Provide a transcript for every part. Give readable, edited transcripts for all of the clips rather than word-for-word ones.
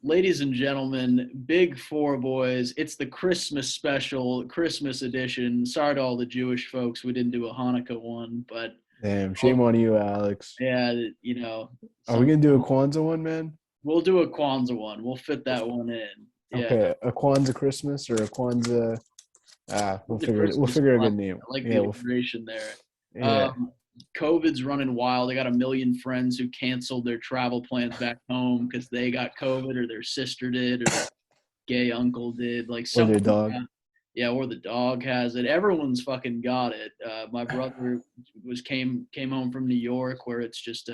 ladies and gentlemen, Big Four Boys. It's the Christmas special, Christmas edition. Sorry to all the Jewish folks, we didn't do a Hanukkah one, but Damn, shame on you, Alex. yeah, Are we some gonna do a Kwanzaa one, man? we'll do a Kwanzaa one. We'll fit that one in. Yeah, Okay, a Kwanzaa Christmas or a Kwanzaa. We'll the figure it. We'll Christmas figure a one. good name. I like the Yeah, alliteration there. yeah. Um, COVID's running wild. I got a million friends who canceled their travel plans back home because they got COVID or their sister did or their gay uncle did. Like Or their someone, dog. yeah, or the dog has it. Everyone's fucking got it. My brother came home from New York where it's just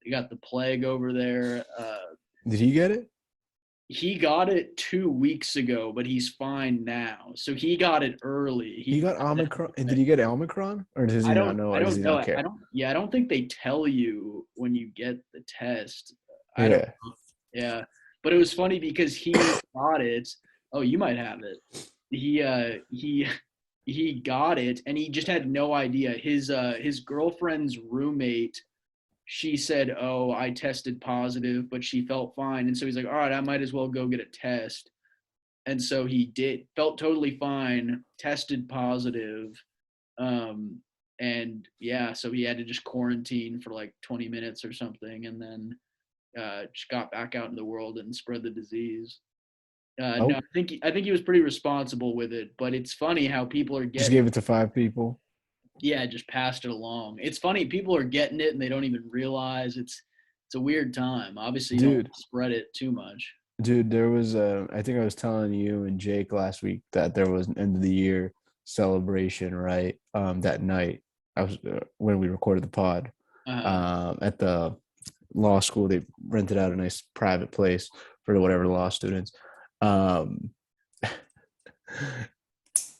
you got the plague over there. Did he get it? He got it 2 weeks ago, but he's fine now. So he got it early. He got Omicron. And did he get Omicron, or does he not know, I or does don't he know. not care? I don't think they tell you when you get the test. I don't Yeah. know. Yeah. But it was funny because he got it. Oh, you might have it. He got it and he just had no idea. His girlfriend's roommate, she said, "Oh, I tested positive, but she felt fine." And so he's like, "All right, I might as well go get a test." And so he did, felt totally fine, tested positive, and yeah, so he had to just quarantine for like 20 minutes or something, and then just got back out in the world and spread the disease. No, Oh, I think he was pretty responsible with it, but it's funny how people are just getting, gave it to 5 people. yeah, just passed it along. It's funny people are getting it and they don't even realize it's a weird time. Obviously, you don't Dude, spread it too much. dude, there was I think I was telling you and Jake last week that there was an end of the year celebration, right? That night I was when we recorded the pod. Uh, At the law school, they rented out a nice private place for whatever law students. Um,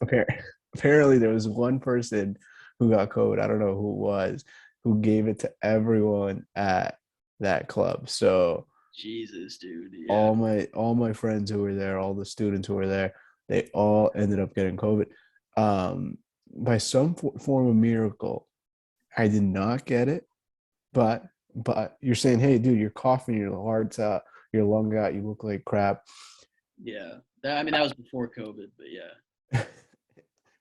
apparently, there was one person who got COVID. I don't know who it was, who gave it to everyone at that club. So Jesus, dude, yeah. all my friends who were there, all the students who were there, they all ended up getting COVID. By some form of miracle, I did not get it, but you're saying, hey, dude, you're coughing, your heart's out, your lung out, you look like crap. Yeah. I mean, that was before COVID, but yeah.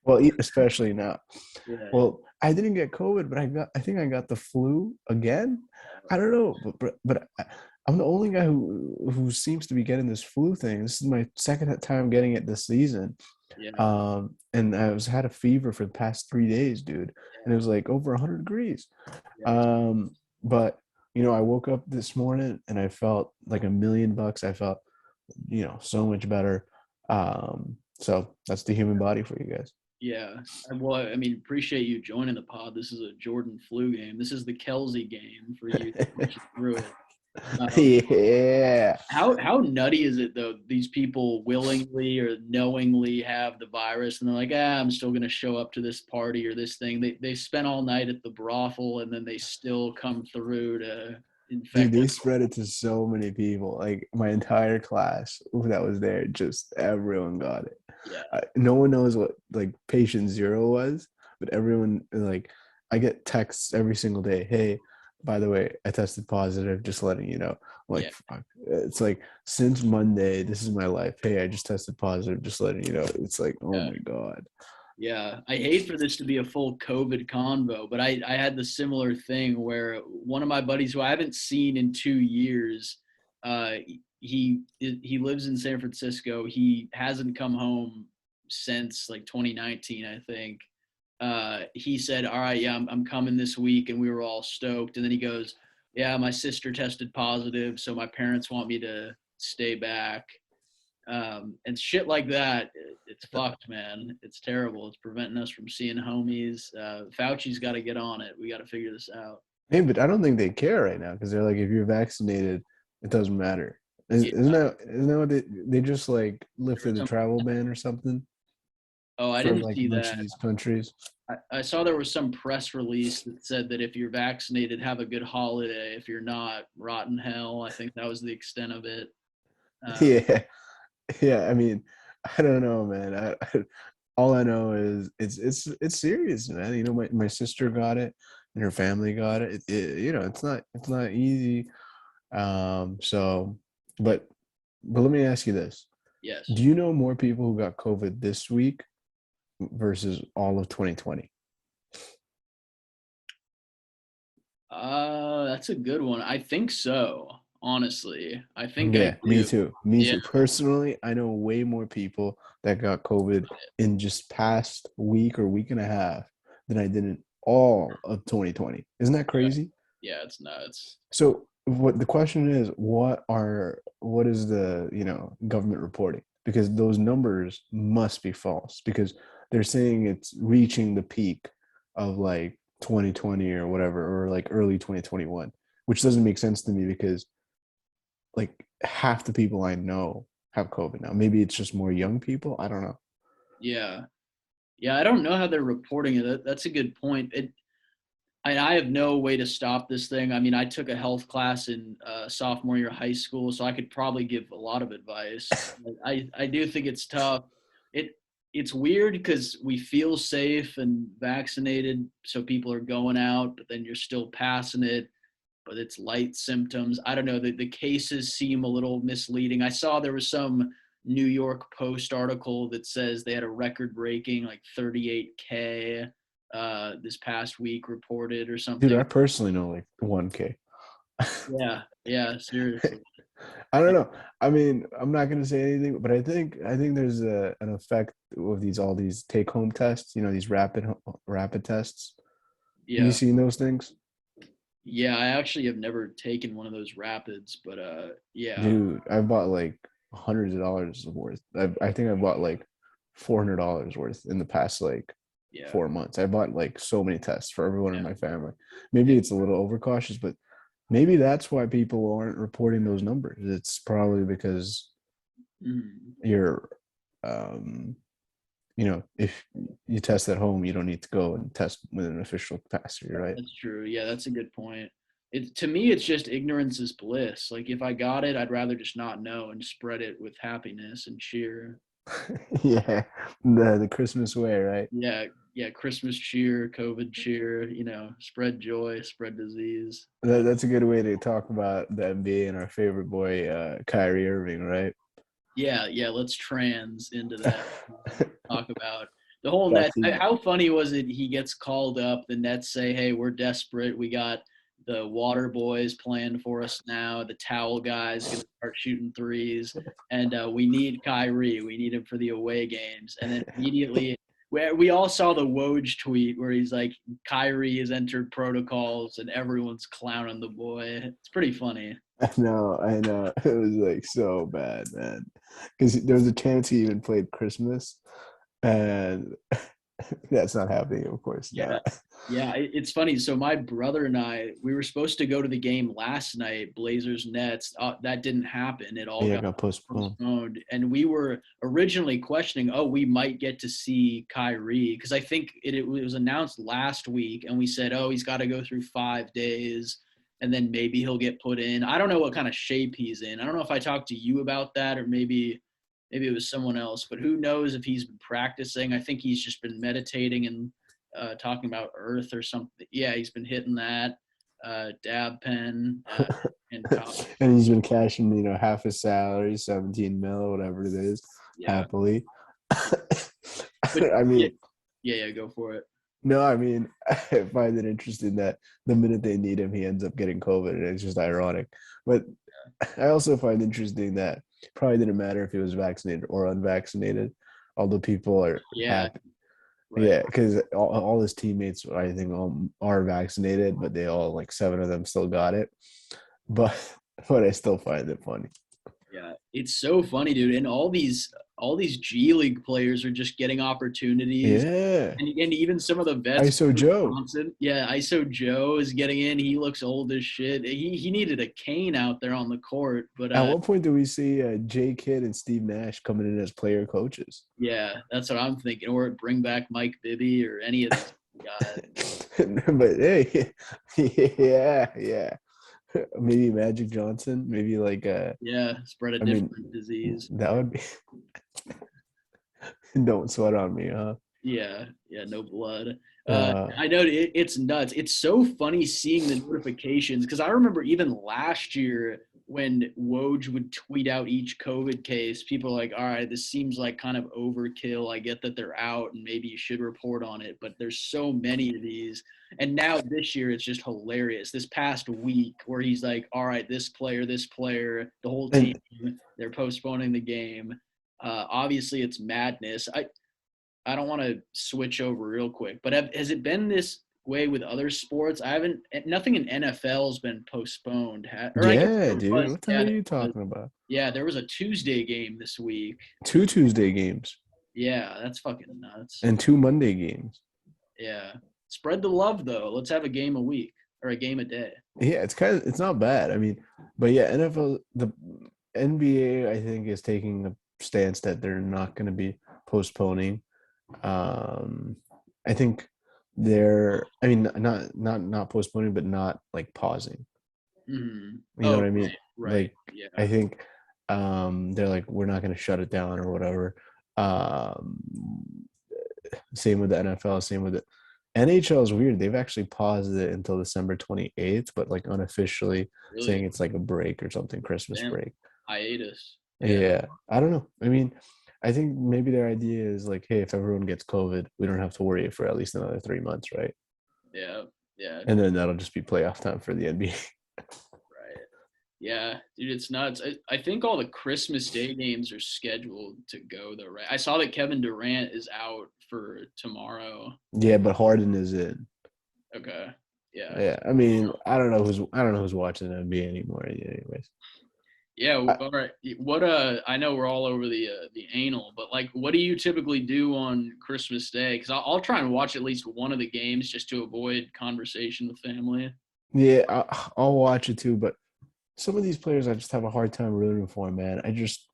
Well, especially now. Yeah. Well, I didn't get COVID, but I think I got the flu again. I don't know, but I'm the only guy who seems to be getting this flu thing. This is my second time getting it this season. Yeah. And I was had a fever for the past 3 days, dude, and it was like over 100 degrees. Yeah. But I woke up this morning and I felt like $1,000,000. I felt, so much better. So that's the human body for you guys. Yeah. Well, I mean, appreciate you joining the pod. This is a Jordan flu game. This is the Kelsey game for you to push through it. Yeah. How nutty is it though? These people willingly or knowingly have the virus, and they're like, I'm still gonna show up to this party or this thing. They spent all night at the brothel, and then they still come through to Dude, infect. they spread it to so many people. Like my entire class that was there, just everyone got it. Yeah, No one knows what like patient zero was, but everyone like I get texts every single day. Hey, by the way, I tested positive. Just letting you know. yeah, Like, fuck. It's like since Monday, this is my life. Hey, I just tested positive. Just letting you know. It's like, oh yeah. my god. Yeah, I hate for this to be a full COVID convo, but I had the similar thing where one of my buddies who I haven't seen in 2 years, uh, he lives in San Francisco. He hasn't come home since like 2019, I think. He said, "All right, yeah, I'm coming this week," and we were all stoked. And then he goes, "Yeah, my sister tested positive, so my parents want me to stay back." And shit like that, it's fucked, man. It's terrible. It's preventing us from seeing homies. Fauci's got to get on it. We got to figure this out. Hey, but I don't think they care right now because they're like, if you're vaccinated, it doesn't matter. Yeah. Isn't that what they just like lifted the Some, travel ban or something oh, I for didn't like see a bunch of that. these countries? I saw there was some press release that said that if you're vaccinated, have a good holiday. If you're not, rotten hell. I think that was the extent of it. Um, Yeah, yeah. I mean, I don't know, man. All I know is it's serious, man. My sister got it and her family got it. It's not easy. So, but but let me ask you this: Yes. do you know more people who got COVID this week versus all of 2020? That's a good one. I think so. Honestly, I think I Yeah, me do. too. Me Yeah. too. Personally, I know way more people that got COVID in just past week or week and a half than I did in all of 2020. Isn't that Yeah. crazy? Yeah. It's nuts. So what the question is, what is the, government reporting? Because those numbers must be false because they're saying it's reaching the peak of like 2020 or whatever, or like early 2021, which doesn't make sense to me because like half the people I know have COVID now. Maybe it's just more young people. I don't know. Yeah. Yeah. I don't know how they're reporting it. That's a good point. I have no way to stop this thing. I mean, I took a health class in sophomore year of high school, so I could probably give a lot of advice. But I do think it's tough. It it's weird because we feel safe and vaccinated, so people are going out, but then you're still passing it. But it's light symptoms. I don't know. The cases seem a little misleading. I saw there was some New York Post article that says they had a record breaking like 38K this past week reported or Dude, something. I personally know like 1K. Yeah, yeah, seriously. I don't know. I mean, I'm not gonna say anything, but I think there's an effect of all these take home tests. These rapid tests. Have you Yeah, seen those things? yeah. I actually have never taken one of those rapids, but yeah, Dude, I bought like hundreds of dollars worth. I think I bought like $400 worth in the past like yeah, 4 months. I bought like so many tests for everyone in yeah, my family. yeah. Maybe it's a little overcautious, but maybe that's why people aren't reporting those numbers. It's probably because Mhm. you're, um, if you test at home, you don't need to go and test with an official capacity, right? That's true. Yeah, that's a good point. To me, it's just ignorance is bliss. Like if I got it, I'd rather just not know and spread it with happiness and cheer. Yeah, the Christmas way, right? Yeah, yeah. Christmas cheer, COVID cheer. Spread joy, spread disease. That's a good way to talk about the NBA and our favorite boy, Kyrie Irving, right? Yeah, yeah. Let's trans into that. Talk about the whole Back Nets. to How funny was it? He gets called up. The Nets say, "Hey, we're desperate. We got the water boys playing for us now. The towel guys gonna start shooting threes, and we need Kyrie. We need him for the away games." And then immediately, we all saw the Woj tweet where he's like, "Kyrie has entered protocols, and everyone's clowning the boy." It's pretty funny. I know. It was like so bad, man. Because there was a chance he even played Christmas, and that's not happening, of course Yeah. not. Yeah, it's funny. So my brother and I, we were supposed to go to the game last night, Blazers Nets. That didn't happen. It all Yeah, it got got postponed. postponed, and we were originally questioning, oh, we might get to see Kyrie because I think it was announced last week, and we said, oh, he's got to go through 5 days, and then maybe he'll get put in. I don't know what kind of shape he's in. I don't know if I talked to you about that, or maybe it was someone else, but who knows if he's been practicing. I think he's just been meditating and talking about Earth or something. Yeah, he's been hitting that dab pen and coffee. And he's been cashing, half his salary, 17 mil, whatever it is, Yeah, happily. but I yeah, mean, yeah, go for it. no, I mean, I find it interesting that the minute they need him, he ends up getting COVID, and it's just ironic. But I also find interesting that probably didn't matter if he was vaccinated or unvaccinated, although people are Yeah, happy. right. Yeah, because all his teammates, I think, all are vaccinated, but they all, like, 7 of them still got it. But but I still find it funny. Yeah, it's so funny, dude. And all these G League players are just getting opportunities, Yeah, and even some of the vets. ISO Joe. Johnson, yeah, ISO Joe is getting in. He looks old as shit. He needed a cane out there on the court, but At what point do we see Jay Kidd and Steve Nash coming in as player coaches? yeah, that's what I'm thinking. Or bring back Mike Bibby or any of these guys. But hey, yeah, yeah. Maybe Magic Johnson. Maybe like Yeah, spread a I mean, different disease. that would be. Don't sweat on me, huh? Yeah, yeah, no blood. Uh, I know it's nuts. It's so funny seeing the notifications because I remember even last year when Woj would tweet out each COVID case, people are like, all right, this seems like kind of overkill. I get that they're out and maybe you should report on it, but there's so many of these. And now this year, it's just hilarious. This past week where he's like, all right, this player, the whole team, And they're postponing the game. Obviously, it's madness. I don't want to switch over real quick, but has it been this way with other sports? Nothing in NFL has been postponed. Or I guess yeah, there dude, was, what the hell are you talking about? yeah, there was a Tuesday game this week. Two Tuesday games Yeah, that's fucking nuts. and two Monday games. Yeah. Spread the love though. Let's have a game a week or a game a day. Yeah, it's not bad. I mean, but yeah, NFL, the NBA, I think is taking a stance that they're not going to be postponing. I think I mean, not postponing, but not like pausing. Mm-hmm. You know Oh, what I mean? right. Like, Yeah. I think they're like, we're not going to shut it down or whatever. Um, Same with the NFL, same with the NHL is weird. They've actually paused it until December 28th, but like unofficially saying Really. it's like a break or something, Christmas Damn. break. Hiatus. Yeah. Yeah. I don't know. I mean, I think maybe their idea is like, hey, if everyone gets COVID, we don't have to worry for at least another 3 months, right? Yeah. Yeah. And then that'll just be playoff time for the NBA. Right. Yeah, dude, it's nuts. I think all the Christmas Day games are scheduled to go though, right? I saw that Kevin Durant is out for tomorrow. Yeah, but Harden is in. Okay. Yeah. Yeah. I mean, I don't know who's watching the NBA anymore. Anyways. Yeah. I, All right. What I know we're all over the anal, but like, what do you typically do on Christmas Day? Because I'll try and watch at least one of the games just to avoid conversation with family. yeah, I'll watch it too, but some of these players I just have a hard time rooting for, man. I just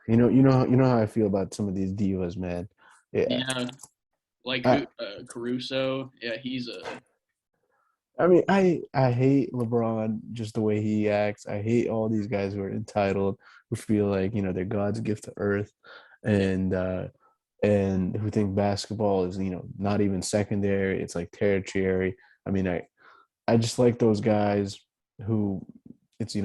you know how I feel about some of these divas, man. Yeah. Yeah. Like I who? Caruso. Yeah, he's a. I mean I hate LeBron just the way he acts. I hate all these guys who are entitled, who feel like, they're God's gift to earth Yeah. and who think basketball is, not even secondary, it's like tertiary. I mean, I just like those guys who it's,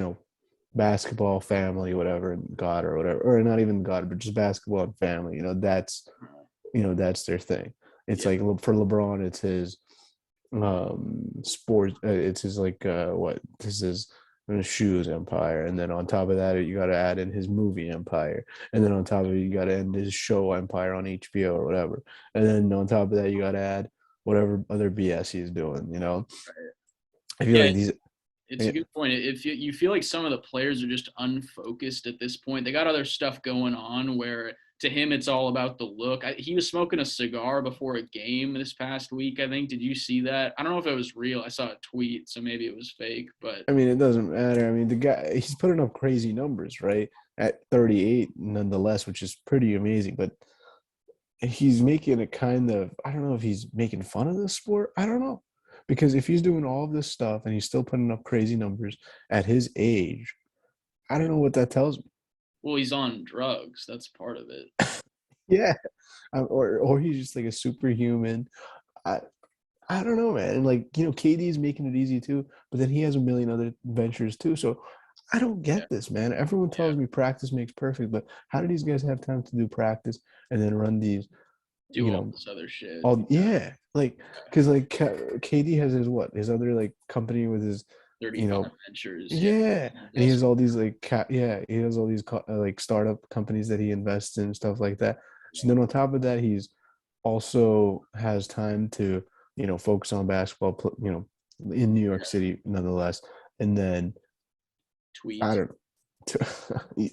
basketball, family, whatever, God or whatever, or not even God, but just basketball and family. That's their thing. It's Yeah. like for LeBron, it's his sport. It's his like what this is shoes empire, and then on top of that, you got to add in his movie empire, and then on top of it, you got to end his show empire on HBO or whatever, and then on top of that, you got to add whatever other BS he's doing. I feel Yeah. like these. It's a good point. If you feel like some of the players are just unfocused at this point, they got other stuff going on where to him it's all about the look. He was smoking a cigar before a game this past week, I think. Did you see that? I don't know if it was real. I saw a tweet, so maybe it was fake. But I mean, it doesn't matter. I mean, the guy, he's putting up crazy numbers, right? At 38, nonetheless, which is pretty amazing. But he's making a kind of, I don't know if he's making fun of the sport. I don't know. Because if he's doing all of this stuff and he's still putting up crazy numbers at his age, I don't know what that tells me. well, he's on drugs. That's part of it. Yeah. Or he's just like a superhuman. I, I don't know, man. And like, KD is making it easy too, but then he has a million other ventures too. So I don't Yeah. get this, man. Everyone Yeah. tells me practice makes perfect, but how do these guys have time to do practice and then run these, Do you all know, this other shit. all yeah, like because like KD has his other like company with his, you 35 know, ventures. Yeah. yeah, and he Invest. has all these like he has all these like startup companies that he invests in, stuff like that. So then on top of that, he's also has time to focus on basketball, in New York City nonetheless. And then I Tweet. don't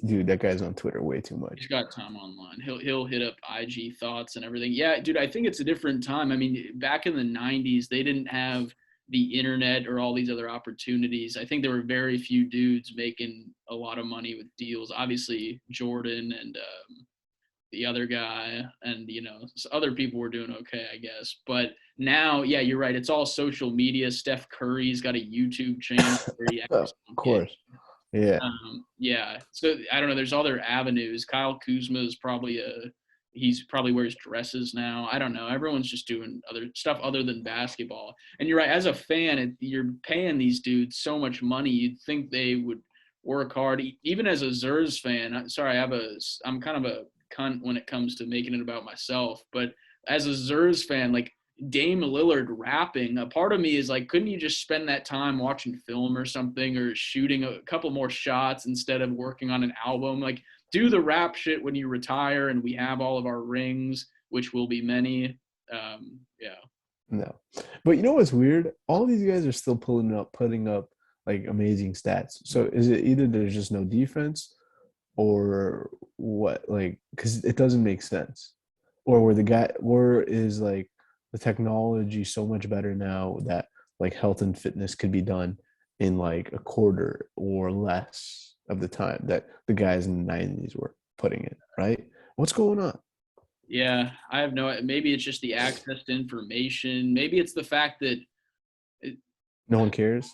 dude, that guy's on Twitter way too He's much. got time online. He'll hit up IG thoughts and everything. Yeah, dude, I think it's a different time. I mean, back in the 90s, they didn't have the internet or all these other opportunities. I think there were very few dudes making a lot of money with deals. Obviously, Jordan and the other guy and other people were doing okay, I guess. But now, yeah, you're right. It's all social media. Steph Curry's got a YouTube channel where he Oh, actually of course, yeah. yeah. So I don't know. There's other avenues. Kyle Kuzma is probably he's probably wears dresses now. I don't know. Everyone's just doing other stuff other than basketball. And you're right. As a fan, you're paying these dudes so much money. You'd think they would work hard. Even as a Zers fan, I'm kind of a cunt when it comes to making it about myself. But as a Zers fan, like Dame Lillard rapping, a part of me is like, couldn't you just spend that time watching film or something, or shooting a couple more shots instead of working on an album? Like, do the rap shit when you retire and we have all of our rings, which will be many. Yeah. No, but you know what's weird? All these guys are still putting up like amazing stats. So is it either there's just no defense, or what? Like, because it doesn't make sense, or is like the technology so much better now that like health and fitness could be done in like a quarter or less of the time that the guys in the 90s were putting in, right? What's going on? Yeah, I have maybe it's just the access to information. Maybe it's the fact that, No one cares.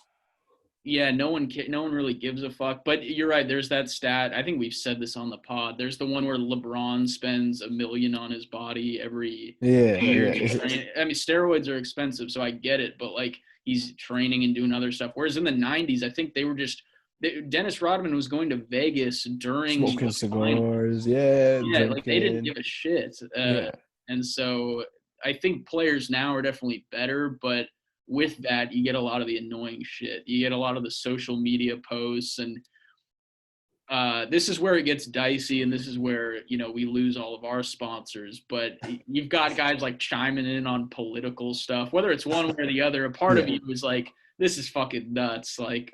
yeah, no one really gives a fuck. But you're right. There's that stat. I think we've said this on the pod. There's the one where LeBron spends $1 million on his body every year. I mean, steroids are expensive, so I get it. But like, he's training and doing other stuff. Whereas in the '90s, I think they were just Dennis Rodman was going to Vegas during Smoking cigars, yeah, drinking. like they didn't give a shit. Yeah. And so I think players now are definitely better, but with that, you get a lot of the annoying shit. You get a lot of the social media posts, and this is where it gets dicey, and this is where, we lose all of our sponsors. But you've got guys like chiming in on political stuff, whether it's one way or the other. A part of you is like, this is fucking nuts. Like,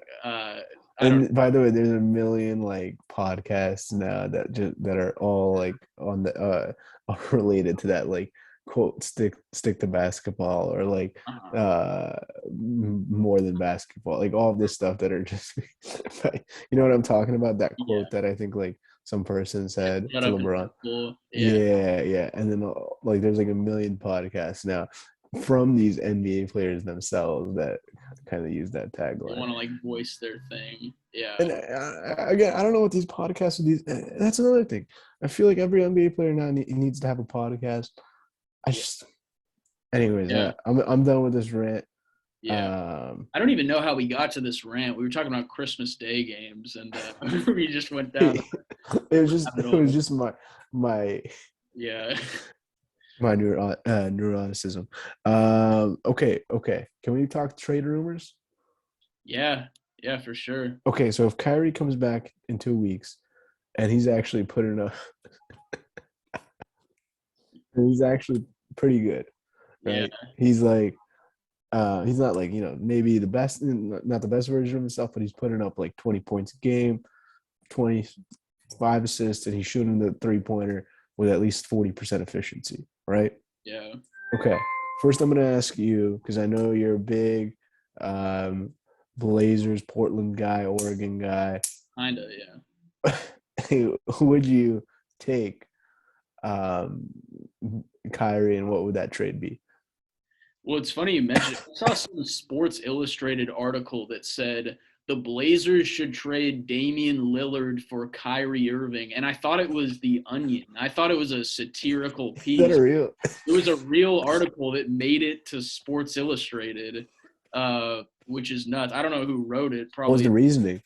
and by the way, there's a million like podcasts now that are all like on the related to that, like, quote, stick to basketball, or like more than basketball, like all of this stuff that are just you know what I'm talking about, that quote that I think like some person said to LeBron. Yeah, and then like there's like a million podcasts now from these NBA players themselves that kind of use that tagline. They want to like voice their thing. Yeah. And again, I don't know what these podcasts are. That's another thing. I feel like every NBA player now needs to have a podcast. Anyways, I'm done with this rant. Yeah. I don't even know how we got to this rant. We were talking about Christmas Day games, and we just went down. It was just my yeah. My neuroticism. Okay. Can we talk trade rumors? Yeah, for sure. Okay, so if Kyrie comes back in 2 weeks and he's actually putting up, he's actually pretty good, right? Yeah. He's like, he's not like, maybe the best, not the best version of himself, but he's putting up like 20 points a game, 25 assists, and he's shooting the 3-pointer with at least 40% efficiency, right? Yeah. Okay. First, I'm going to ask you, because I know you're a big Blazers, Portland guy, Oregon guy. Kind of, yeah. Who would you take, Kyrie, and what would that trade be? Well, it's funny you mentioned it. I saw some Sports Illustrated article that said the Blazers should trade Damian Lillard for Kyrie Irving. And I thought it was The Onion. I thought it was a satirical piece. Is that real? It was a real article that made it to Sports Illustrated, which is nuts. I don't know who wrote it. Probably. What was the reasoning?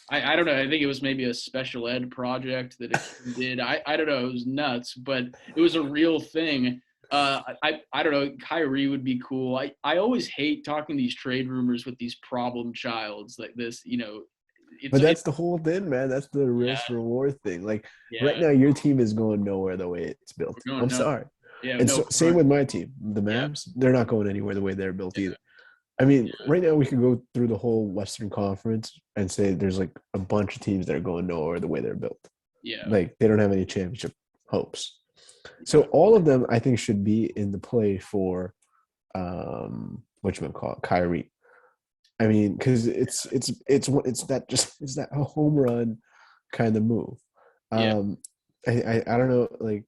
I don't know. I think it was maybe a special ed project that it did. I don't know. It was nuts, but it was a real thing. I don't know. Kyrie would be cool. I always hate talking these trade rumors with these problem childs like this, but that's the whole thing, man. That's the risk reward thing. Like right now, your team is going nowhere the way it's built. I'm sorry. Yeah. And same with my team, the Mavs. They're not going anywhere the way they're built either. I mean, right now we could go through the whole Western Conference and say there's like a bunch of teams that are going nowhere the way they're built. Yeah. Like they don't have any championship hopes. So all of them, I think, should be in the play for, whatchamacallit, Kyrie. I mean, because it's that home run kind of move. I don't know, like.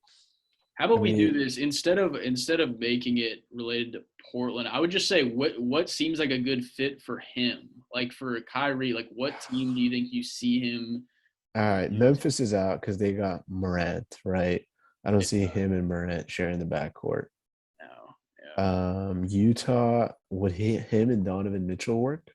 How about we do this instead of making it related to Portland? I would just say what seems like a good fit for him, like for Kyrie. Like, what team do you think you see him? All right, Memphis is out because they got Morant, right? I don't see Yeah, him and Burnett sharing the backcourt. no, yeah. Utah, would him and Donovan Mitchell work?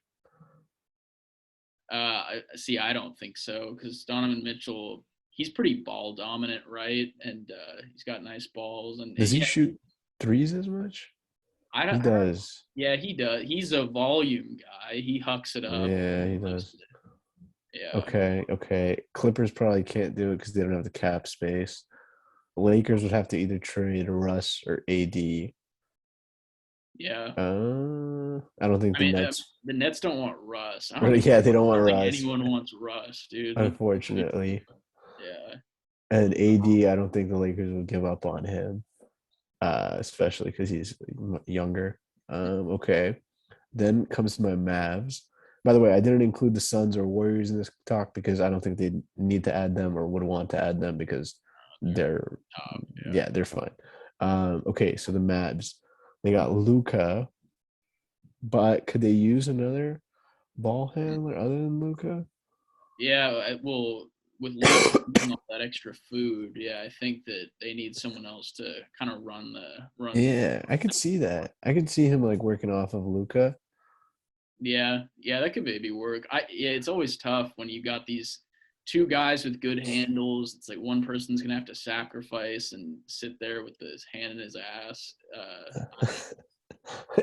See, I don't think so because Donovan Mitchell, he's pretty ball dominant, right? And he's got nice balls, and Does he yeah, shoot threes as much? I He don't. does. Yeah, he does. He's a volume guy. He hucks it up. Yeah, he Loves does. it. Yeah, Okay. Clippers probably can't do it because they don't have the cap space. Lakers would have to either trade Russ or AD. yeah. I don't think I the mean, Nets. the Nets don't want Russ. Yeah, they don't I want don't think Russ, anyone wants Russ, dude. unfortunately. Yeah, And AD, I don't think the Lakers would give up on him, especially because he's younger. Okay. Then comes my Mavs. By the way, I didn't include the Suns or Warriors in this talk because I don't think they need to add them or would want to add them because they're they're, top. yeah, they're fine. Okay, so the Mavs, they got Luca, but could they use another ball handler other than Luca? Yeah, well, with Luke eating all that extra food, yeah, I think that they need someone else to kind of run. Yeah, I could see that. I could see him like working off of Luca. Yeah, that could maybe work. Yeah, it's always tough when you got these two guys with good handles. It's like one person's gonna have to sacrifice and sit there with his hand in his ass.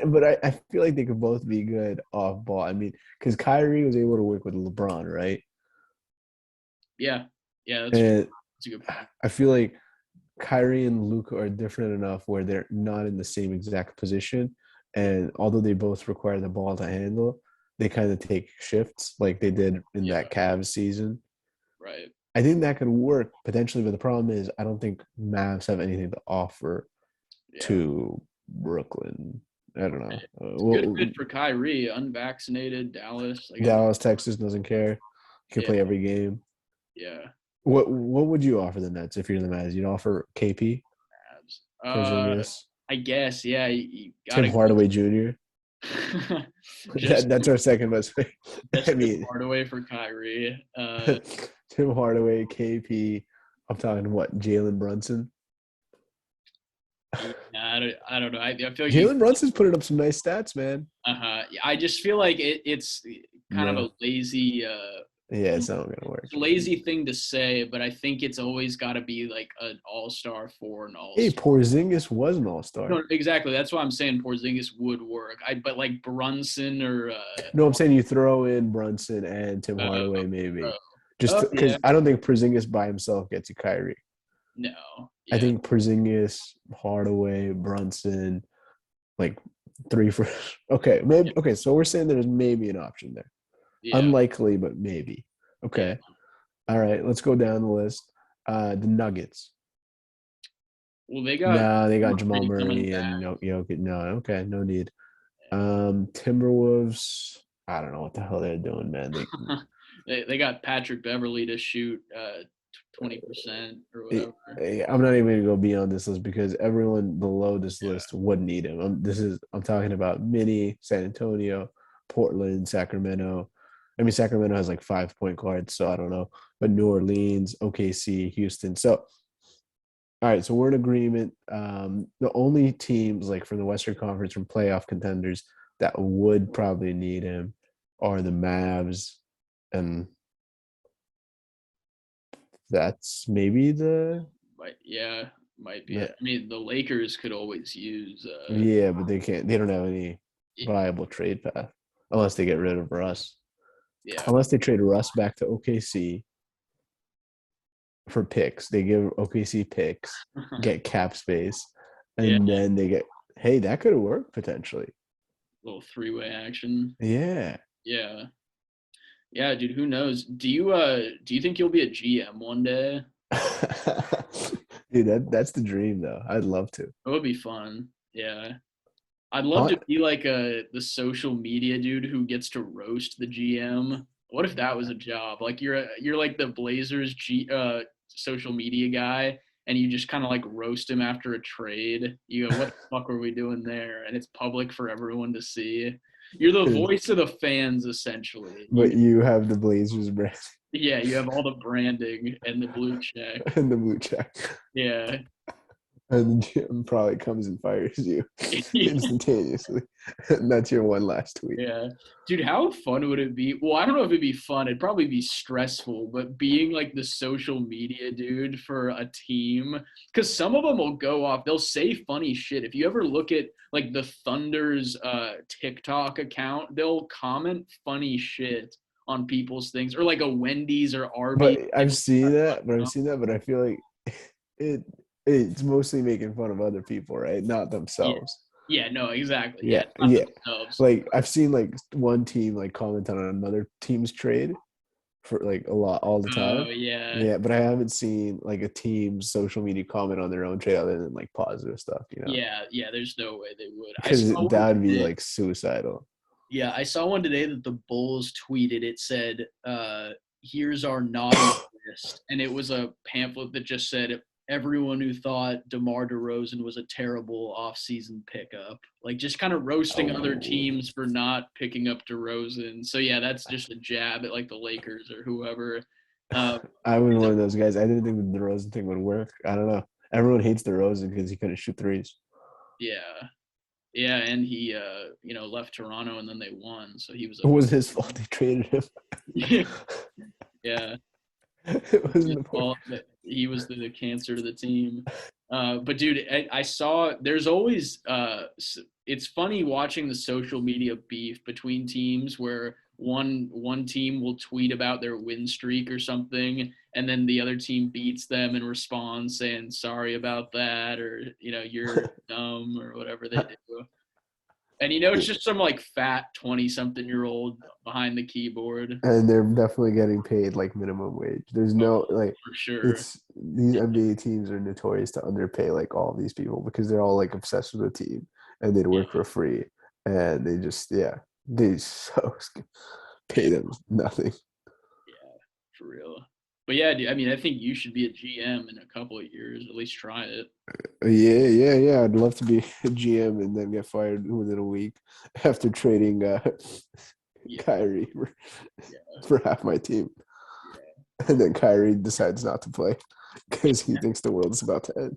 But I feel like they could both be good off ball. I mean, because Kyrie was able to work with LeBron, right? Yeah, yeah, that's true. And That's a good point. I feel like Kyrie and Luca are different enough where they're not in the same exact position. And although they both require the ball to handle, they kind of take shifts like they did in Yeah, that Cavs season. right. I think that could work potentially, but the problem is I don't think Mavs have anything to offer Yeah, to Brooklyn. I don't know. it's a good fit for Kyrie, unvaccinated Dallas. Like, Dallas, Texas doesn't care. You can yeah, play every game. yeah. What would you offer the Nets if you're the Mavs? You'd offer KP, Abs. Porzingis, I guess, yeah, you Tim gotta Hardaway Jr. just That's our second best pick. I just Tim mean, Hardaway for Kyrie. Tim Hardaway, KP. I'm talking what? Jalen Brunson. Yeah, I don't know. I feel like you. Jalen Brunson's putting up some nice stats, man. Yeah, I just feel like it's kind of No, a lazy, yeah, it's not gonna work. lazy thing to say, but I think it's always got to be like an all-star for an Hey, all-star. Porzingis was an all-star. No, exactly. That's why I'm saying Porzingis would work. But like Brunson or No, I'm saying you throw in Brunson and Tim uh, Hardaway uh, maybe, just oh because yeah, I don't think Porzingis by himself gets you Kyrie. no, I yeah, think Porzingis, Hardaway, Brunson, like three for okay, maybe okay. So we're saying there's maybe an option there. yeah, Unlikely, but maybe. yeah. Okay. All right, let's go down the list. The Nuggets. Well, they got No, they got Jamal Murray coming Murray back. and Jokic. No, okay, no need. Timberwolves. I don't know what the hell they're doing, man. They got Patrick Beverly to shoot 20% or whatever. I'm not even gonna go beyond this list because everyone below this Yeah, list would need him. I'm talking about Mini, San Antonio, Portland, Sacramento. I mean, Sacramento has like 5 point guards, so I don't know. But New Orleans, OKC, Houston. So, all right, so we're in agreement. The only teams like from the Western Conference from playoff contenders that would probably need him are the Mavs, and that's maybe but yeah, might be the it. I mean, the Lakers could always use. yeah, but they can't. They don't have any viable trade path unless they get rid of Russ. Yeah, Unless they trade Russ back to OKC for picks, they give OKC picks, get cap space, yeah, and then they get. Hey, that could have worked potentially. little three-way action. Yeah. Yeah, yeah, dude. Who knows? Do you think you'll be a GM one day? Dude, that's the dream though. I'd love to. It would be fun. Yeah, I'd love Hon- to be like the social media dude who gets to roast the GM. What if that was a job? Like you're like the Blazers social media guy, and you just kind of like roast him after a trade. You go, "What the fuck were we doing there?" And it's public for everyone to see. You're the voice of the fans, essentially. but you have the Blazers brand Yeah, you have all the branding and the blue check. and the blue check. Yeah, And the GM probably comes and fires you instantaneously. And that's your one last tweet. Yeah. Dude, how fun would it be? Well, I don't know if it'd be fun. It'd probably be stressful, but being like the social media dude for a team, because some of them will go off. They'll say funny shit. If you ever look at like the Thunder's TikTok account, they'll comment funny shit on people's things, or like a Wendy's or But Arby's. I've seen that, but I feel like it it's mostly making fun of other people, right? Not Yeah. themselves. Yeah, no, exactly. Yeah, Yeah, it's not yeah. themselves. Like I've seen like one team like comment on another team's trade for like a lot all the Oh, time. yeah. Yeah, but I haven't seen like a team's social media comment on their own trade other than like positive stuff, Yeah, yeah, there's no way they would. I because saw one that would be today. like suicidal. Yeah, I saw one today that the Bulls tweeted. It said, "Here's our naughty list," and it was a pamphlet that just said everyone who thought DeMar DeRozan was a terrible offseason pickup, like just kind of roasting other Oh, teams for not picking up DeRozan. So yeah, that's just a jab at like the Lakers or whoever. Uh, I was one of those guys. I didn't think the DeRozan thing would work. I don't know. Everyone hates DeRozan because he couldn't shoot threes. yeah, yeah, and he left Toronto and then they won, so he was It wasn't his fault they traded him. a yeah. It wasn't His the point. fault that he was the cancer to the team. But dude, I saw there's always it's funny watching the social media beef between teams where one team will tweet about their win streak or something, and then the other team beats them and responds saying sorry about that, or you're dumb or whatever they do. And it's just some like fat 20-something-year-old behind the keyboard. And they're definitely getting paid like minimum wage. There's Oh, no like for sure. it's these NBA teams are notorious to underpay like all these people because they're all like obsessed with the team and they'd work for free and they just they so pay Yeah. them nothing. Yeah, for real. But yeah, dude, I mean, I think you should be a GM in a couple of years. At least try it. Yeah. I'd love to be a GM and then get fired within a week after trading Yeah, Kyrie yeah, for half my team. yeah. And then Kyrie decides not to play because he thinks the world is about to end.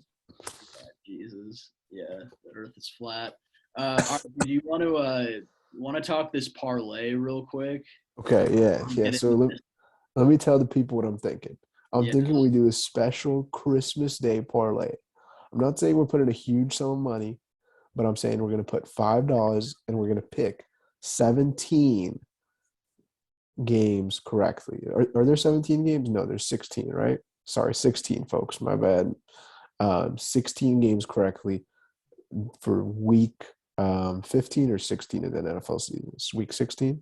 Jesus. Yeah, the Earth is flat. All right, do you want to talk this parlay real quick? Okay, yeah. Get So into this. let me tell the people what I'm thinking. I'm Yeah, thinking we do a special Christmas Day parlay. I'm not saying we're putting a huge sum of money, but I'm saying we're going to put $5 and we're going to pick 17 games correctly. Are there 17 games? No, there's 16, right? Sorry, 16, folks. My bad. 16 games correctly for week 15 or 16 in the NFL season. It's week 16.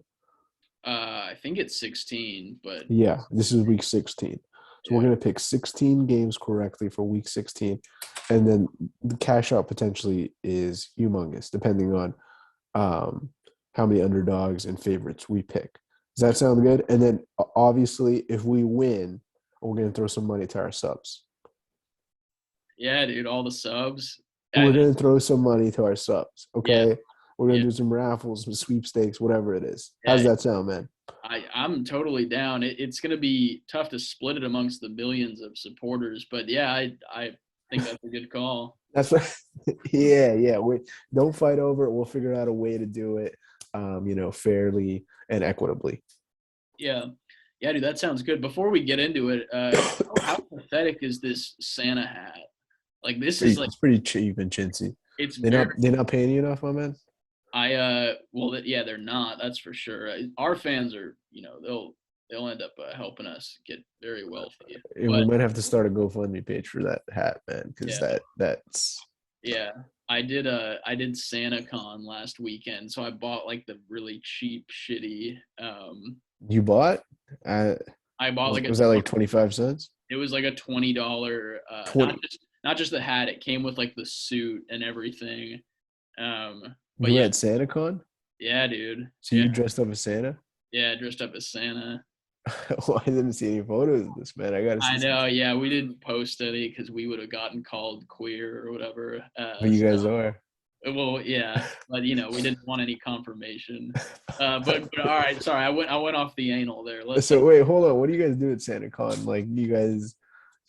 I think it's 16, but Yeah, this is week 16. So we're yeah, going to pick 16 games correctly for week 16. And then the cash out potentially is humongous, depending on how many underdogs and favorites we pick. Does that sound good? And then obviously, if we win, we're going to throw some money to our subs. yeah, dude, all the subs. We're going to throw some money to our subs, Yeah, okay? We're going yeah, to do some raffles, some sweepstakes, whatever it is. How does yeah. that sound, man? I'm totally down. It's going to be tough to split it amongst the millions of supporters, but yeah, I think that's a good call. That's what, yeah. We don't fight over it. We'll figure out a way to do it, fairly and equitably. Yeah, yeah, dude, that sounds good. Before we get into it, how pathetic is this Santa hat? Like, this is like It's pretty cheap and chintzy. it's They're very. not paying you enough, my man. Well, yeah, they're not. That's for sure. Our fans are, they'll end up helping us get very wealthy. And we But might have to start a GoFundMe page for that hat, man, because yeah, that's yeah, I did SantaCon last weekend, so I bought like the really cheap, shitty. you bought. Uh, I bought like a was that like 25 cents? it was like a $20, 20. not just the hat. It came with like the suit and everything. But You were yeah, at SantaCon, yeah, dude, so yeah, you dressed up as Santa. yeah, dressed up as Santa. Well, I didn't see any photos of this, man. I gotta I see some. know, yeah, we didn't post any because we would have gotten called queer or whatever. But you guys are. Well, yeah, but we didn't want any confirmation. But all right, sorry, I went off the anal there. Let's So wait, hold on. What do you guys do at SantaCon? Like, you guys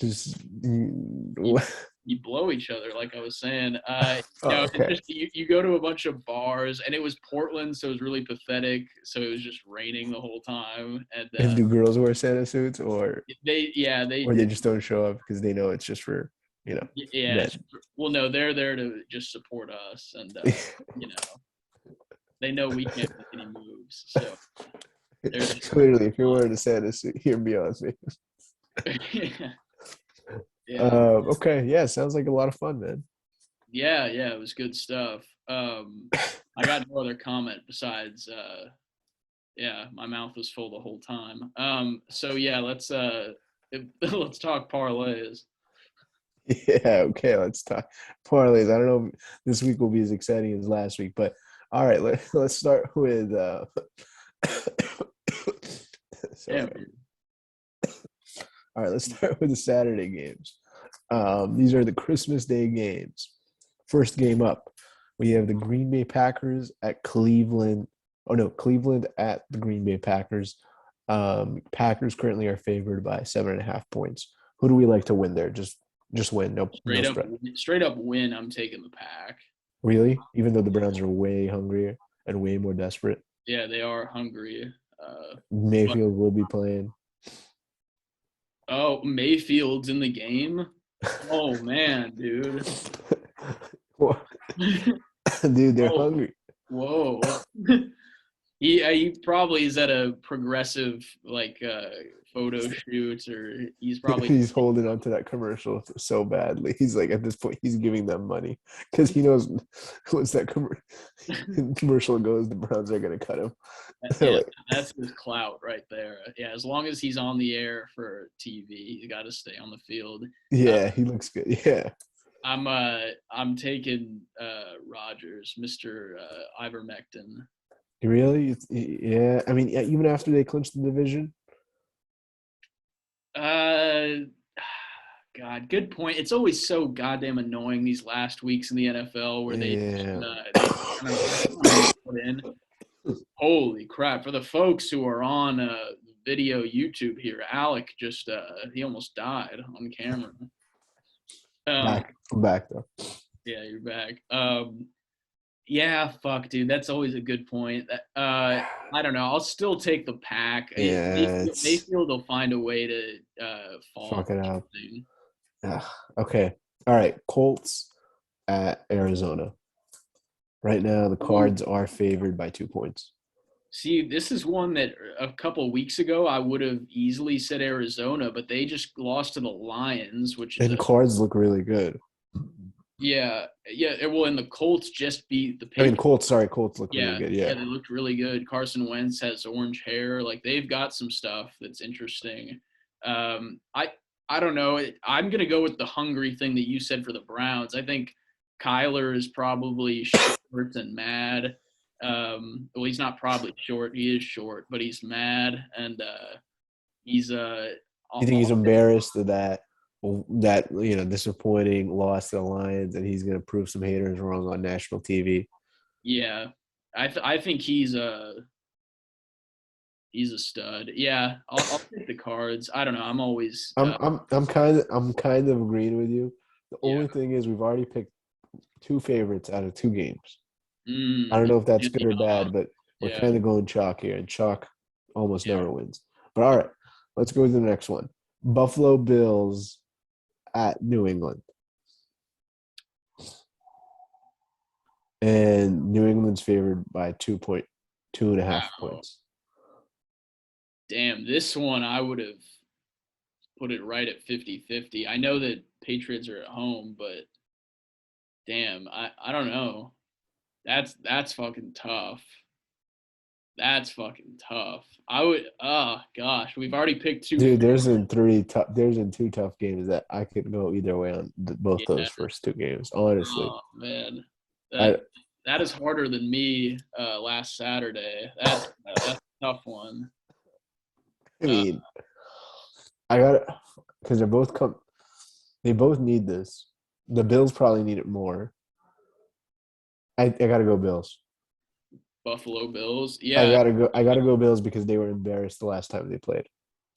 just you, you blow each other, like I was saying. Oh, It's okay. just you go to a bunch of bars, and it was Portland, so it was really pathetic. So it was just raining the whole time, and And do girls wear Santa suits, they or they did. just don't show up because they know it's just for Yeah, men? well, no, they're there to just support us, and you know, they know we can't make any moves, so they're just Literally, if you're wearing a Santa suit, you're beyond me. yeah, yeah, Okay, yeah, sounds like a lot of fun, man. yeah. It was good stuff. I got no other comment besides, yeah, my mouth was full the whole time. So yeah, let's talk parlays. Yeah, okay, let's talk parlays. I don't know if this week will be as exciting as last week, but all right, let's start with Damn, sorry. All right, let's start with the Saturday games. These are the Christmas Day games. First game up, we have the Green Bay Packers at Cleveland. Oh no, Cleveland at the Green Bay Packers. Packers currently are favored by 7.5 points. Who do we like to win there? Just win, no spread. straight up win. I'm taking the pack. Really? Even though the Browns are way hungrier and way more desperate. Yeah, they are hungry. But Mayfield will be playing. oh, Mayfield's in the game. Oh man, dude. Dude, they're Oh, hungry. whoa. He probably is at a progressive like photo shoot, or he's probably He's holding on to that commercial so badly. He's like, at this point, he's giving them money because he knows once that commercial goes, the Browns are going to cut him. yeah, Like, that's his clout right there. Yeah, as long as he's on the air for TV, you got to stay on the field. yeah, he looks good. Yeah. I'm taking Rogers, Mr. Ivermectin. Really? Yeah. I mean, even after they clinched the division. Uh, God, good point. It's always so goddamn annoying these last weeks in the NFL where Yeah. they kind of put in. Holy crap! For the folks who are on video YouTube here, Alec just he almost died on camera. Um, I'm back though. yeah, you're back. Yeah, fuck, dude. That's always a good point. I don't know. I'll still take the pack. Yeah, it's Mayfield will find a way to fall off fuck it the up. thing. Ugh. Okay. All right. Colts at Arizona. Right now, the Cards are favored by 2 points. See, this is one that a couple weeks ago I would have easily said Arizona, but they just lost to the Lions, which is And Cards look really good. yeah. Well, and the Colts just beat the I mean, Patriots. Colts. Sorry, Colts look really Yeah, good. yeah, Yeah. they looked really good. Carson Wentz has orange hair. Like they've got some stuff that's interesting. Um, I I don't know. I'm gonna go with the hungry thing that you said for the Browns. I think Kyler is probably short and mad. Well, he's not probably short. He is short, but he's mad, and he's You think he's embarrassed of that disappointing loss to the Lions, and he's going to prove some haters wrong on national TV? yeah. I think he's a stud. Yeah, I'll take the Cards. I don't know. I'm always I'm kind of agreeing with you. The yeah. only thing is we've already picked two favorites out of two games. I don't Yeah, know if that's good or bad, but we're yeah. kind of going chalk here, and chalk almost Yeah. never wins. But all right, let's go to the next one. Buffalo Bills at New England. And New England's favored by 2.5 Wow. points. Damn, this one I would have put it right at 50-50. I know that Patriots are at home, but damn, I don't know. That's fucking tough. That's fucking tough. I would oh gosh, we've already picked two. Dude, there's in two tough games that I could go either way on both Yeah. those first two games. Honestly, Oh man. I That is harder than me last Saturday. That's a tough one. I Uh, mean I got it because they both need this. The Bills probably need it more. I gotta go Bills. Buffalo Bills. I Yeah. gotta go. I gotta go Bills because they were embarrassed the last time they played.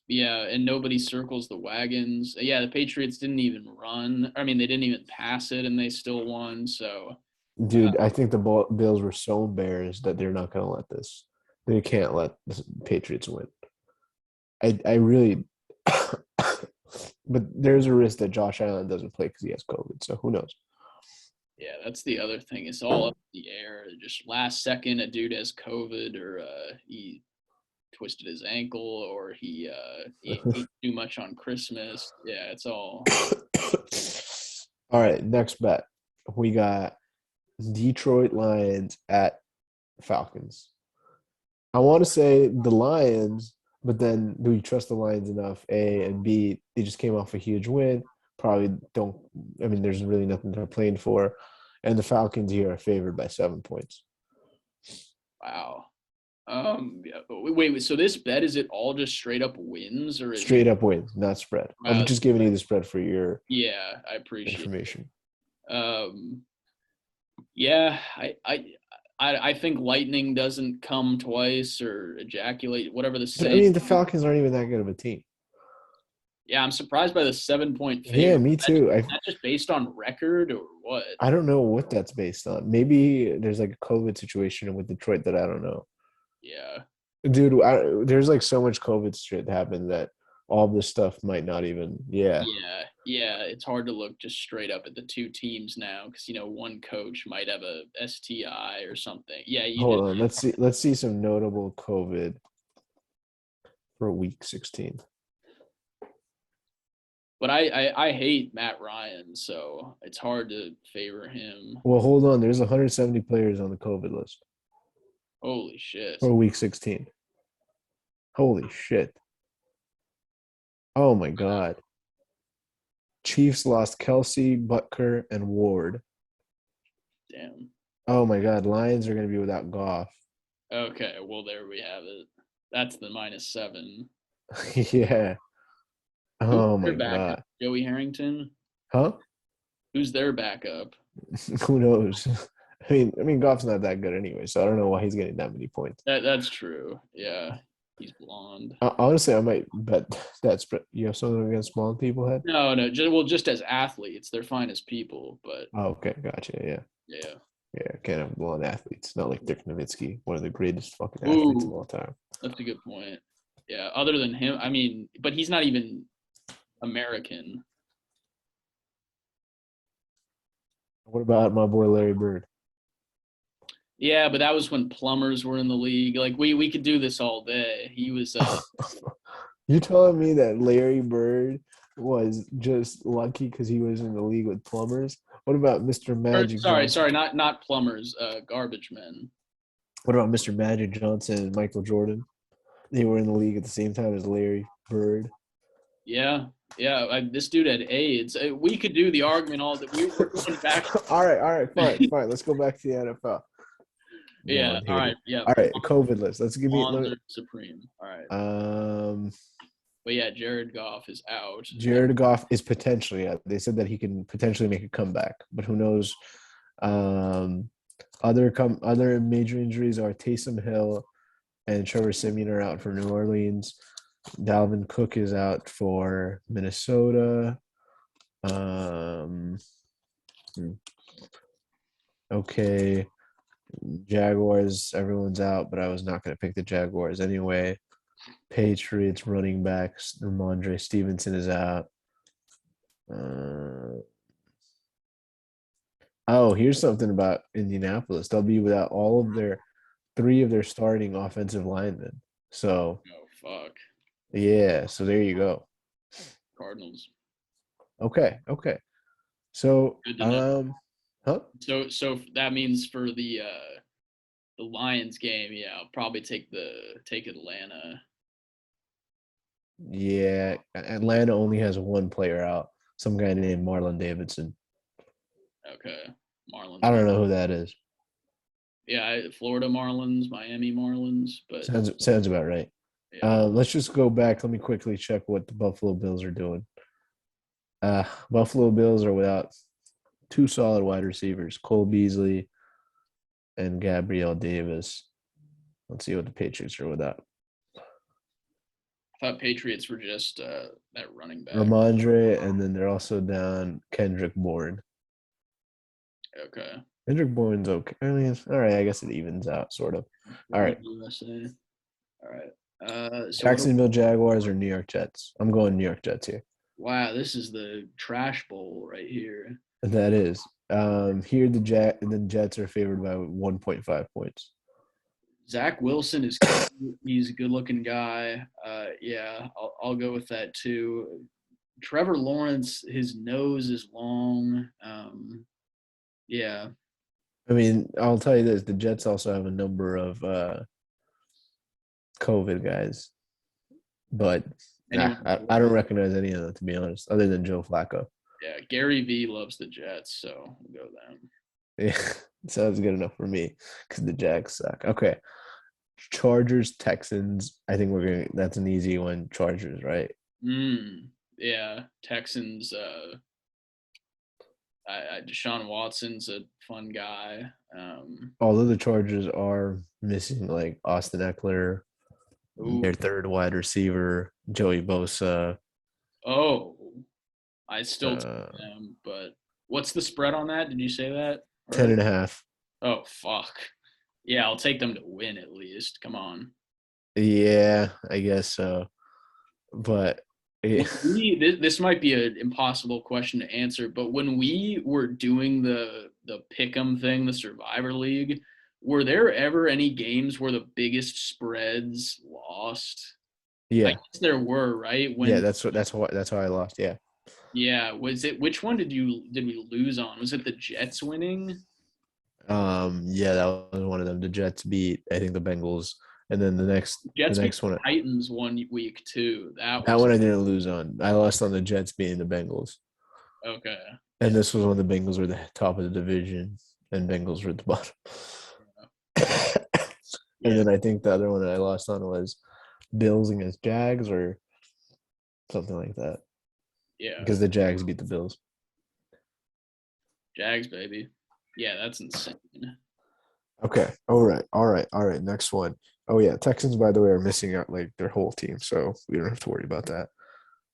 Yeah, and nobody circles the wagons. Yeah, the Patriots didn't even run. I mean, they didn't even pass it, and they still won. So, uh, Dude, I think the Bills were so embarrassed that they're not going to let this. They can't let the Patriots win. I really, but there's a risk that Josh Allen doesn't play because he has COVID. So who knows? yeah, that's the other thing. It's all up in the air. Just last second, a dude has COVID, or he twisted his ankle, or he ate too much on Christmas. Yeah, it's all. All right, next bet. We got Detroit Lions at Falcons. I want to say the Lions, but then do we trust the Lions enough? A and B, they just came off a huge win. Probably don't. I mean, there's really nothing they're playing for, and the Falcons here are favored by 7 points. Wow. Yeah, wait. So this bet, is it all just straight up wins, or is it? Straight up wins, not spread. I'm just giving you the spread for your Yeah, I appreciate information. it. Yeah, I think lightning doesn't come twice or ejaculate, whatever the But I saying. mean, the Falcons aren't even that good of a team. Yeah, I'm surprised by the 7 point favor. Yeah, me too. That just based on record or what? I don't know what that's based on. Maybe there's like a COVID situation with Detroit that I don't know. Yeah. Dude, there's like so much COVID shit happened that all this stuff might not even. Yeah. Yeah. It's hard to look just straight up at the two teams now because one coach might have a STI or something. Yeah, Hold on. Let's see some notable COVID for week 16. But I hate Matt Ryan, so it's hard to favor him. Well, hold on. There's 170 players on the COVID list Holy shit. for week 16. Holy shit. Oh my God. Chiefs lost Kelsey, Butker, and Ward. Damn. Oh my God. Lions are going to be without Goff. Okay, well there we have it. That's the -7. Yeah. Who's Oh their my backup? God. Joey Harrington? Huh? Who's their backup? Who knows? I mean, Goff's not that good anyway, so I don't know why he's getting that many points. That's true. Yeah. He's blonde. Honestly, I might bet that spread. You have something against blonde people, head? No, just as athletes, they're fine as people, but Oh, okay, gotcha. Yeah, yeah. yeah. Can't have blonde athletes. Not like Dirk Nowitzki, one of the greatest fucking athletes of Ooh, all time. that's a good point. Yeah, other than him, I mean, but he's not even American. What about my boy Larry Bird? Yeah, but that was when plumbers were in the league. Like we could do this all day. He was You telling me that Larry Bird was just lucky because he was in the league with plumbers? What about Mr. Magic Johnson? sorry, not plumbers, garbage men. What about Mr. Magic Johnson and Michael Jordan? They were in the league at the same time as Larry Bird. Yeah, this dude had AIDS. We could do the argument all that we're going back. All right, fine. Let's go back to the NFL. Yeah, all right, yeah. All right, COVID list. Let's give me. Supreme. All right. But yeah, Jared Goff is out. Jared Goff is potentially out. They said that he can potentially make a comeback, but who knows? Other major injuries are Taysom Hill and Trevor Siemian are out for New Orleans. Dalvin Cook is out for Minnesota. Okay. Jaguars, everyone's out, but I was not going to pick the Jaguars anyway. Patriots running backs, Ramondre Stevenson is out. Here's something about Indianapolis. They'll be without three of their starting offensive linemen. So, fuck. Yeah, so there you go. Cardinals. Okay. So, huh? So that means for the Lions game, yeah, I'll probably take Atlanta. Yeah, Atlanta only has one player out. Some guy named Marlon Davidson. Okay, Marlins. I don't know who that is. Yeah, Florida Marlins, Miami Marlins, but sounds about right. Yeah. Let's just go back. Let me quickly check what the Buffalo Bills are doing. Buffalo Bills are without two solid wide receivers, Cole Beasley and Gabriel Davis. Let's see what the Patriots are without. I thought Patriots were just that running back. Ramondre, and then they're also down Kendrick Bourne. Okay. Kendrick Bourne's okay. I mean, all right. I guess it evens out, sort of. All right. USA. All right. Jacksonville Jaguars or New York Jets? I'm going New York Jets here. Wow, this is the trash bowl right here. That is. Here the Jets are favored by 1.5 points. Zach Wilson is he's a good looking guy. Yeah, I'll go with that too. Trevor Lawrence, his nose is long. Yeah. I mean, I'll tell you this: the Jets also have a number of COVID guys, but I don't recognize any of them, to be honest, other than Joe Flacco. Yeah, Gary V loves the Jets, so we'll go them. Yeah, sounds good enough for me because the Jags suck. Okay, Chargers, Texans. I think that's an easy one. Chargers, right? Yeah, Texans. Deshaun Watson's a fun guy. Although the Chargers are missing like Austin Eckler, their third wide receiver, Joey Bosa. Oh, I still take them, but what's the spread on that? Did you say that? 10.5. Oh, fuck. Yeah, I'll take them to win at least. Come on. Yeah, I guess so. But yeah. This might be an impossible question to answer, but when we were doing the pick'em thing, the Survivor League, were there ever any games where the biggest spreads lost? Yeah. I guess there were, right? Yeah, that's how I lost. Yeah. Yeah, was it which one did we lose on? Was it the Jets winning? Yeah, that was one of them. The Jets beat, I think, the Bengals, and then the next one, Titans 1 week too. That one I didn't lose on. I lost on the Jets beating the Bengals. Okay. And this was when the Bengals were the top of the division, and Bengals were at the bottom. And then I think the other one that I lost on was Bills against Jags or something like that. Yeah. Because the Jags beat the Bills. Jags, baby. Yeah, that's insane. Okay. All right. Next one. Oh yeah, Texans, by the way, are missing out like their whole team, so we don't have to worry about that.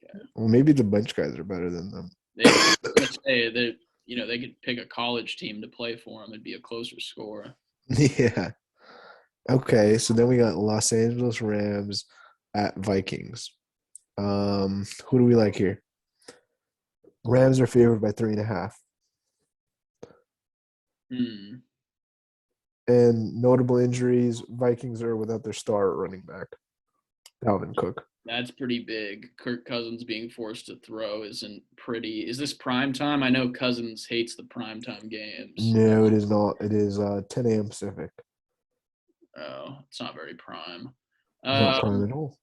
Yeah. Well, maybe the bench guys are better than them. They say that they could pick a college team to play for them. It'd be a closer score. Yeah. Okay, so then we got Los Angeles Rams at Vikings. Who do we like here? Rams are favored by 3.5. And notable injuries, Vikings are without their star running back, Dalvin Cook. That's pretty big. Kirk Cousins being forced to throw isn't pretty. Is this prime time? I know Cousins hates the primetime games. No, it is not. It is 10 a.m. Pacific. Oh, it's not very prime. Not prime at all.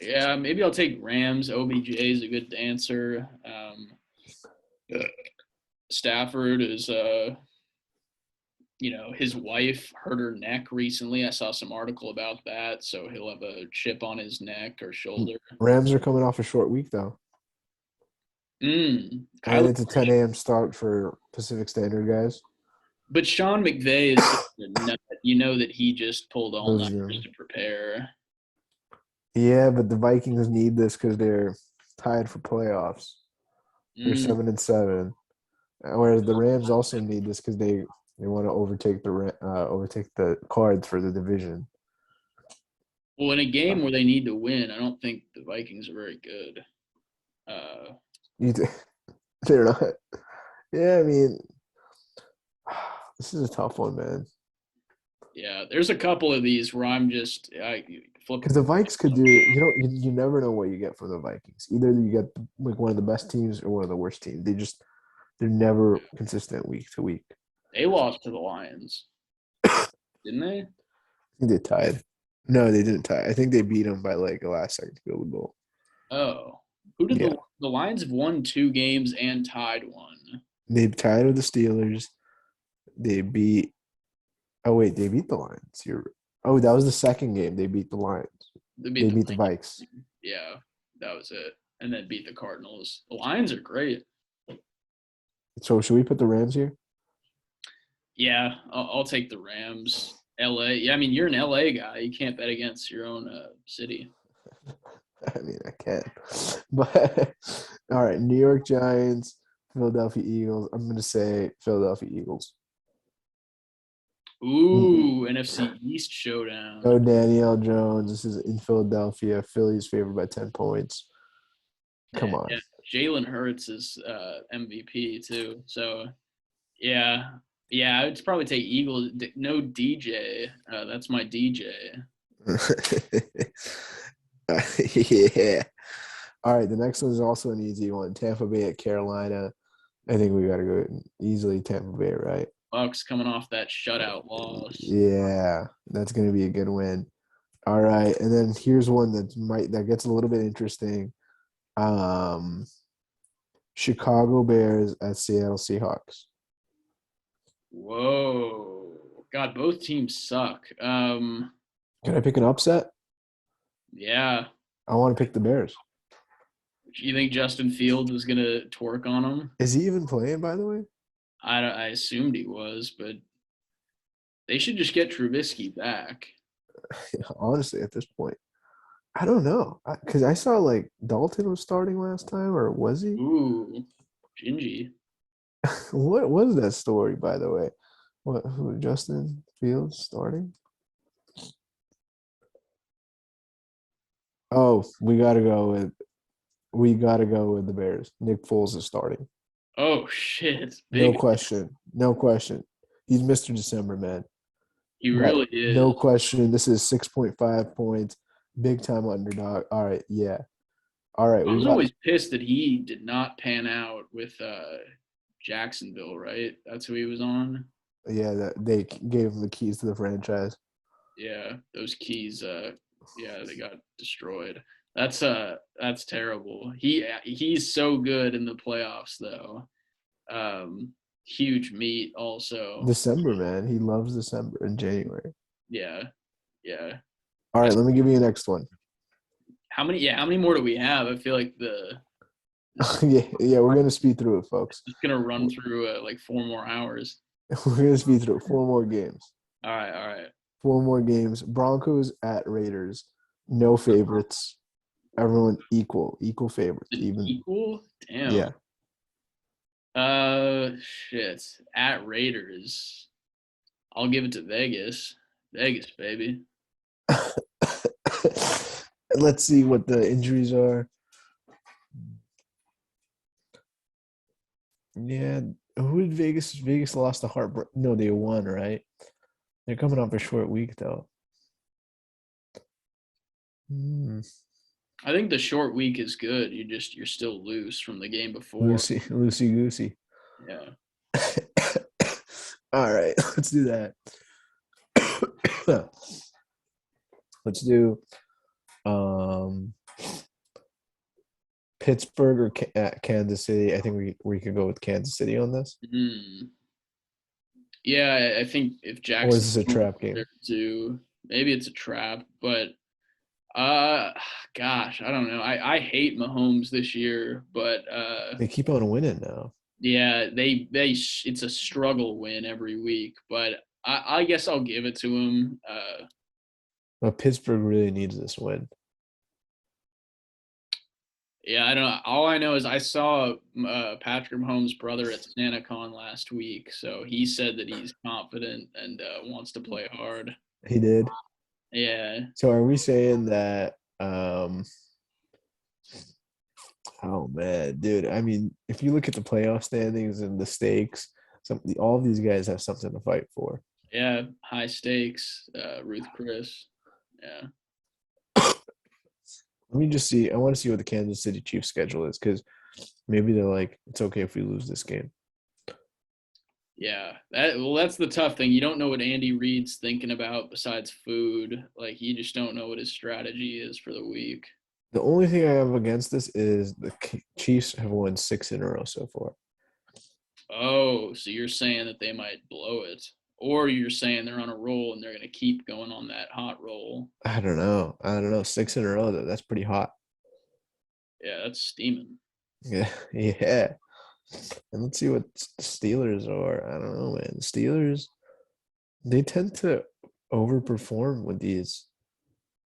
Yeah, maybe I'll take Rams. OBJ is a good dancer. Stafford is his wife hurt her neck recently. I saw some article about that, so he'll have a chip on his neck or shoulder. Rams are coming off a short week though. And it's a 10 a.m. start for Pacific Standard guys. But Sean McVay is that he just pulled all nighters to prepare. Yeah, but the Vikings need this because they're tied for playoffs. They're 7-7. Whereas the Rams also need this because they want to overtake the Cards for the division. Well, in a game where they need to win, I don't think the Vikings are very good. They're not. Yeah, I mean, this is a tough one, man. Yeah, there's a couple of these where I'm just because the Vikes could do. You never know what you get from the Vikings. Either you get like one of the best teams or one of the worst teams. They're never consistent week to week. They lost to the Lions, didn't they? I think they tied. No, they didn't tie. I think they beat them by like a last second field goal. Oh, who did the Lions have won 2 games and tied 1? They tied with the Steelers. They beat. Oh wait, they beat the Lions. That was the second game. They beat the Lions. They beat the Vikes. Yeah, that was it. And then beat the Cardinals. The Lions are great. So should we put the Rams here? Yeah, I'll take the Rams. LA. Yeah, I mean, you're an LA guy. You can't bet against your own city. I mean, I can. But all right, New York Giants, Philadelphia Eagles. I'm going to say Philadelphia Eagles. Ooh, NFC East showdown. No Danielle Jones. This is in Philadelphia. Philly's favored by 10 points. Come on. Yeah. Jalen Hurts is MVP too. So yeah, yeah, I'd probably take Eagles. No DJ. That's my DJ. Yeah. All right, the next one is also an easy one. Tampa Bay at Carolina. I think we got to go easily Tampa Bay, right? Bucks coming off that shutout loss. Yeah, that's going to be a good win. All right, and then here's one that gets a little bit interesting. Chicago Bears at Seattle Seahawks. Whoa. God, both teams suck. Can I pick an upset? Yeah. I want to pick the Bears. You think Justin Fields is gonna twerk on him? Is he even playing, by the way? I assumed he was, but they should just get Trubisky back. Honestly, at this point, I don't know. Because I saw like Dalton was starting last time, or was he? Ooh, Gingy. What was that story, by the way? Who Justin Fields starting? Oh, we gotta go with the Bears. Nick Foles is starting. Oh shit, No big. question. No question. He's Mr. December, man. He But really no is. question. This is 6.5 points. Big time underdog. All right, yeah. All right, I we was got always pissed that he did not pan out with Jacksonville, right? That's who he was on. they gave him the keys to the franchise. Yeah, those keys. Yeah, they got destroyed. That's terrible. He's so good in the playoffs though. Um, Huge meat also. December, man. He loves December and January. Yeah, yeah. All I, right, let me give you the next one. how many? Yeah, how many more do we have? I feel like this Yeah, we're gonna speed through it, folks. is gonna run through like 4 more hours. We're gonna speed through it. 4 more games. All right, all right. 4 more games. Broncos at Raiders. No favorites. Everyone equal favorites. An Even equal? Damn. yeah. Shit. At Raiders, I'll give it to Vegas. Vegas, baby. Let's see what the injuries are. Yeah, who did Vegas? Vegas lost the heart. No, they won, right? They're coming off a short week though. I think the short week is good. You're still loose from the game before. Loosey goosey. Yeah. All right, let's do that. Let's do Pittsburgh or Kansas City. I think we could go with Kansas City on this. Yeah, I think if Jackson Or is this a trap game? Too, maybe it's a trap, but gosh, I don't know. I hate Mahomes this year, but They keep on winning now. yeah, it's a struggle win every week, but I guess I'll give it to him. But Pittsburgh really needs this win. Yeah, I don't know. All I know is I saw Patrick Mahomes' brother at SantaCon last week, so he said that he's confident and wants to play hard. He did. Yeah. So are we saying that? Oh man, dude. I mean, if you look at the playoff standings and the stakes, all these guys have something to fight for. Yeah, high stakes. Ruth Chris. Yeah. Let me just see. I want to see what the Kansas City Chiefs schedule is because maybe they're like, it's okay if we lose this game. Yeah, that's the tough thing. You don't know what Andy Reid's thinking about besides food. Like you just don't know what his strategy is for the week. The only thing I have against this is the Chiefs have won 6 in a row so far. Oh, so you're saying that they might blow it, or you're saying they're on a roll and they're going to keep going on that hot roll? I don't know. 6 in a row though. That's pretty hot. Yeah, that's steaming. Yeah, yeah. And let's see what the Steelers are. I don't know, man. The Steelers, they tend to overperform with these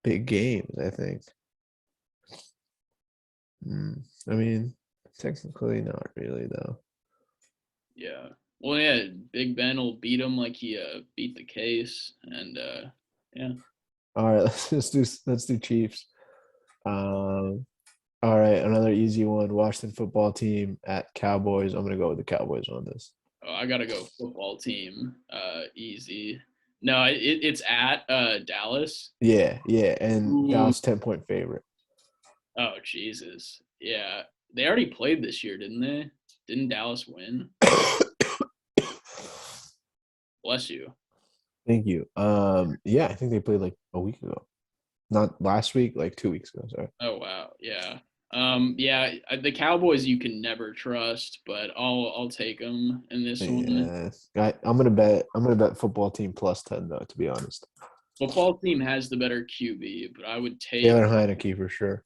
big games, I think. I mean, technically not really though. Yeah. Well, yeah, Big Ben will beat him like he beat the case, and yeah. All right, let's do Chiefs. Um, all right, another easy one. Washington football team at Cowboys. I'm gonna go with the Cowboys on this. Oh, I gotta go football team. Easy. No, it's at Dallas. Yeah, and Ooh. Dallas 10-point favorite. Oh Jesus. Yeah. They already played this year, didn't they? Didn't Dallas win? Bless you. Thank you. Yeah, I think they played like a week ago. Not last week, like 2 weeks ago. Sorry. Oh wow. Yeah. Yeah, the Cowboys you can never trust, but I'll take them in this one. Yeah, I'm gonna bet football team plus 10 though. To be honest, Football team has the better QB, but I would take Taylor Heineke for sure.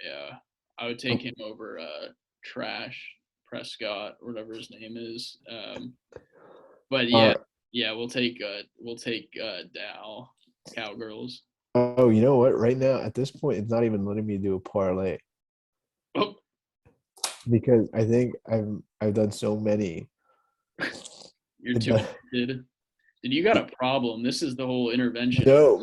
yeah, I would take him over Trash Prescott or whatever his name is. But yeah, Uh, yeah, we'll take Dow Cowgirls. oh, you know what? Right now, at this point, it's not even letting me do a parlay Oh, because I think I've done so many. you're too addicted. Dude, you got a problem. This is the whole intervention. No.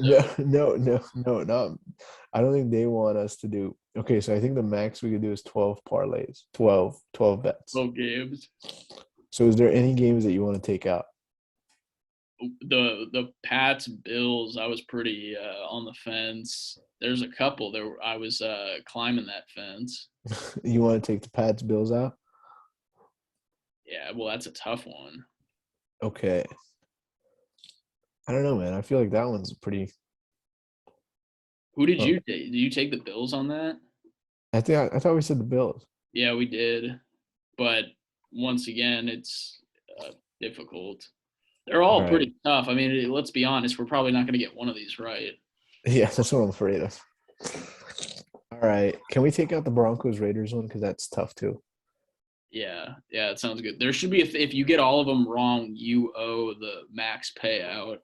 I don't think they want us to do. Okay, so I think the max we could do is 12 parlays, 12 bets. 12 games. So is there any games that you want to take out? The Pats Bills, I was pretty on the fence. There's a couple there. I was climbing that fence. You want to take the Pats Bills out? Yeah, well, that's a tough one. Okay. I don't know, man. I feel like that one's pretty. Who did you take? Did you take the Bills on that? I thought we said the Bills. Yeah, we did. But once again, it's difficult. They're all All right. pretty tough. I mean, let's be honest. We're probably not going to get one of these right. Yeah, that's what I'm afraid of. All right. Can we take out the Broncos Raiders one because that's tough too? Yeah, it sounds good. There should be if you get all of them wrong, you owe the max payout.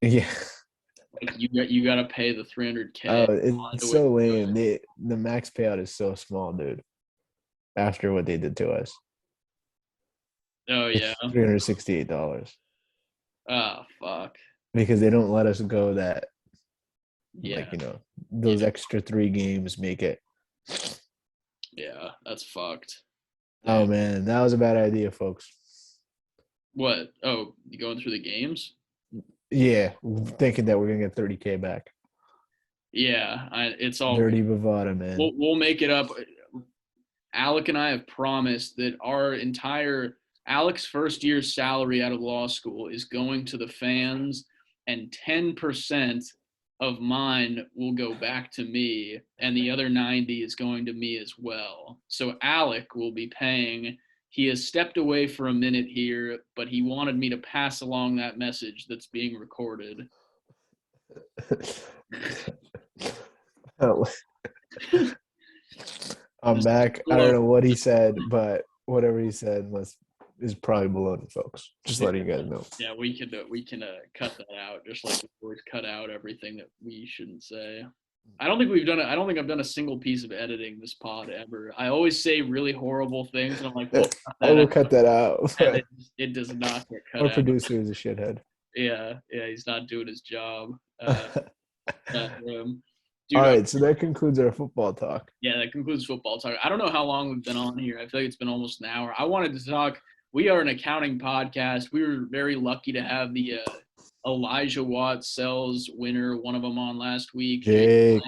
Yeah. Like you got to pay the $300K. It's so lame. The max payout is so small, dude. After what they did to us, Oh yeah. it's $368 Oh fuck. because they don't let us go that. Yeah. Like those extra 3 games make it. Yeah, that's fucked. Oh Dude. man, that was a bad idea, folks. What? Oh, you going through the games? Yeah, thinking that we're gonna get 30K back. Yeah, it's all Dirty Bovada, man. We'll make it up. Alec and I have promised that our entire Alec's first year's salary out of law school is going to the fans, and 10% of mine will go back to me, and the other 90 is going to me as well. So Alec will be paying. He has stepped away for a minute here, but he wanted me to pass along that message that's being recorded. I'm back. I don't know what he said, but whatever he said is probably baloney, folks. Just letting you guys know. Yeah, we can cut that out, just like we cut out everything that we shouldn't say. I don't think I've done a single piece of editing this pod ever. I always say really horrible things, and I'm like, we'll cut that out. It does not get cut Our out. producer is a shithead. Yeah, he's not doing his job. Dude, all right, so that concludes our football talk. Yeah, that concludes football talk. I don't know how long we've been on here. I feel like it's been almost an hour. I wanted to talk. We are an accounting podcast. We were very lucky to have the Elijah Watt Sells winner, one of them, on last week. Jake.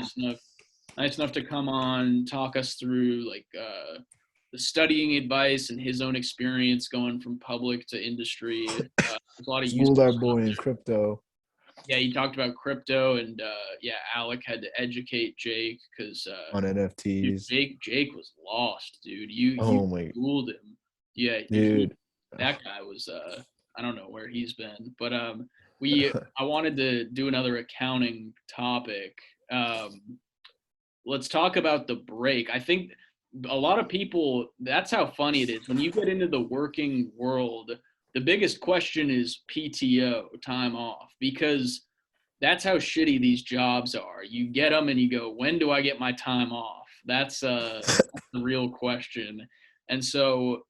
Nice enough to come on, talk us through like the studying advice and his own experience going from public to industry. There's a lot of schooled our boy in crypto. Yeah, he talked about crypto, and Alec had to educate Jake because on NFTs. Dude, Jake was lost, dude. You fooled him. Yeah, dude. That guy was I don't know where he's been, but I wanted to do another accounting topic. Let's talk about the break. I think a lot of people, that's how funny it is when you get into the working world. The biggest question is PTO, time off, because that's how shitty these jobs are. You get them and you go, when do I get my time off? That's the real question. And so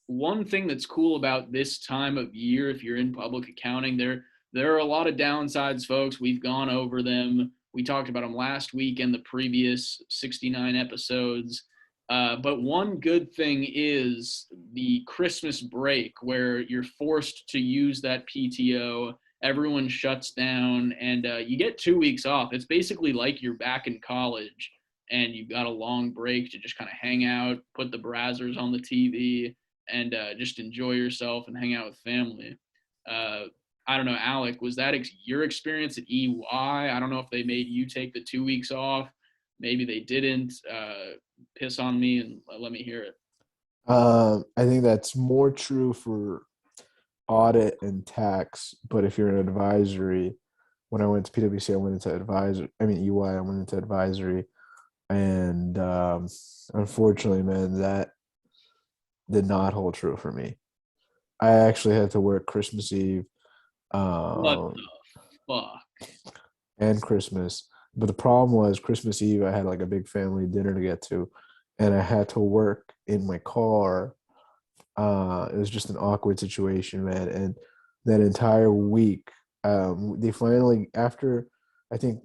one thing that's cool about this time of year, if you're in public accounting, there are a lot of downsides, folks. We've gone over them. We talked about them last week and the previous 69 episodes. But one good thing is the Christmas break, where you're forced to use that PTO. Everyone shuts down, and you get 2 weeks off. It's basically like you're back in college, and you've got a long break to just kind of hang out, put the brazzers on the TV, and just enjoy yourself and hang out with family. Uh, I don't know, Alec, was that your experience at EY? I don't know if they made you take the 2 weeks off. Maybe they didn't. Piss on me and let me hear it. I think that's more true for audit and tax, but if you're an advisory, when I went to PwC, I went into advisory. I mean EY, I went into advisory, and unfortunately, man, that did not hold true for me. I actually had to work Christmas Eve What um, the fuck? and Christmas. But the problem was Christmas Eve, I had like a big family dinner to get to, and I had to work in my car. It was just an awkward situation, man. And that entire week, they finally, after I think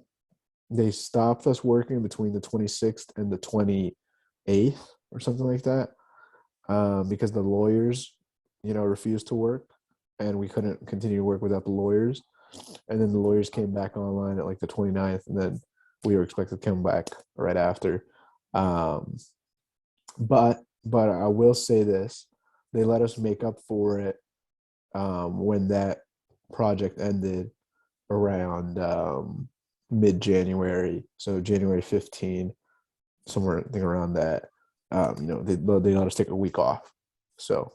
they stopped us working between the 26th and the 28th or something like that, because the lawyers, refused to work, and we couldn't continue to work without the lawyers. And then the lawyers came back online at like the 29th, and then we were expected to come back right after. Um, but I will say this: they let us make up for it when that project ended around mid-January, so January 15, somewhere I think around that. They let us take a week off. So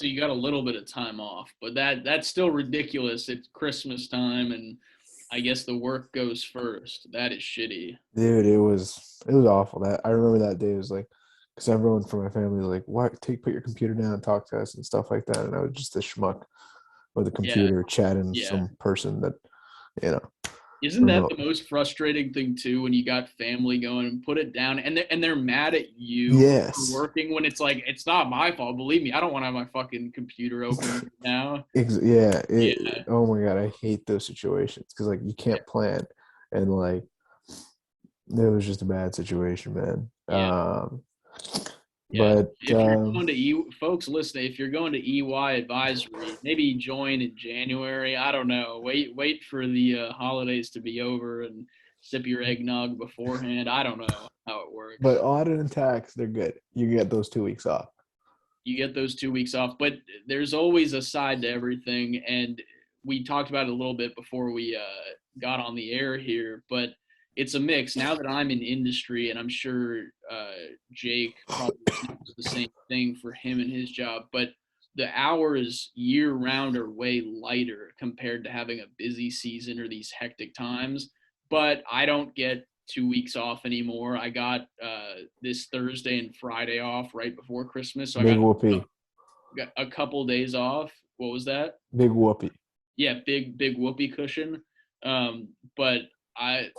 You got a little bit of time off, but that's still ridiculous. It's Christmas time, and I guess the work goes first. That is shitty. dude, it was awful. That I remember that day was like, because everyone from my family was like, "What? Put your computer down and talk to us and stuff like that." And I was just a schmuck with a Yeah, computer chatting yeah. some person that you know Isn't that the remote. most frustrating thing too when you got family going and put it down and they're mad at you for Yes, working when it's like it's not my fault. Believe me, I don't want to have my fucking computer open right now. yeah. Yeah, Oh my god, I hate those situations because like you yeah, can't plan, and like it was just a bad situation, man. yeah. Yeah. But If you're going to folks listening, if you're going to EY advisory, maybe join in January. I don't know. Wait for the holidays to be over and sip your eggnog beforehand. I don't know how it but works. audit and tax, they're good. You get those 2 weeks off. You get those 2 weeks off, but there's always a side to everything. And we talked about it a little bit before we got on the air here, but it's a mix. Now that I'm in industry, and I'm sure Jake probably knows the same thing for him and his job, but the hours year round are way lighter compared to having a busy season or these hectic times. But I don't get 2 weeks off anymore. I got this Thursday and Friday off right before Christmas, so I Big a, whoopee. got a couple days off. What was that? Big whoopee. Yeah, big whoopee cushion. But I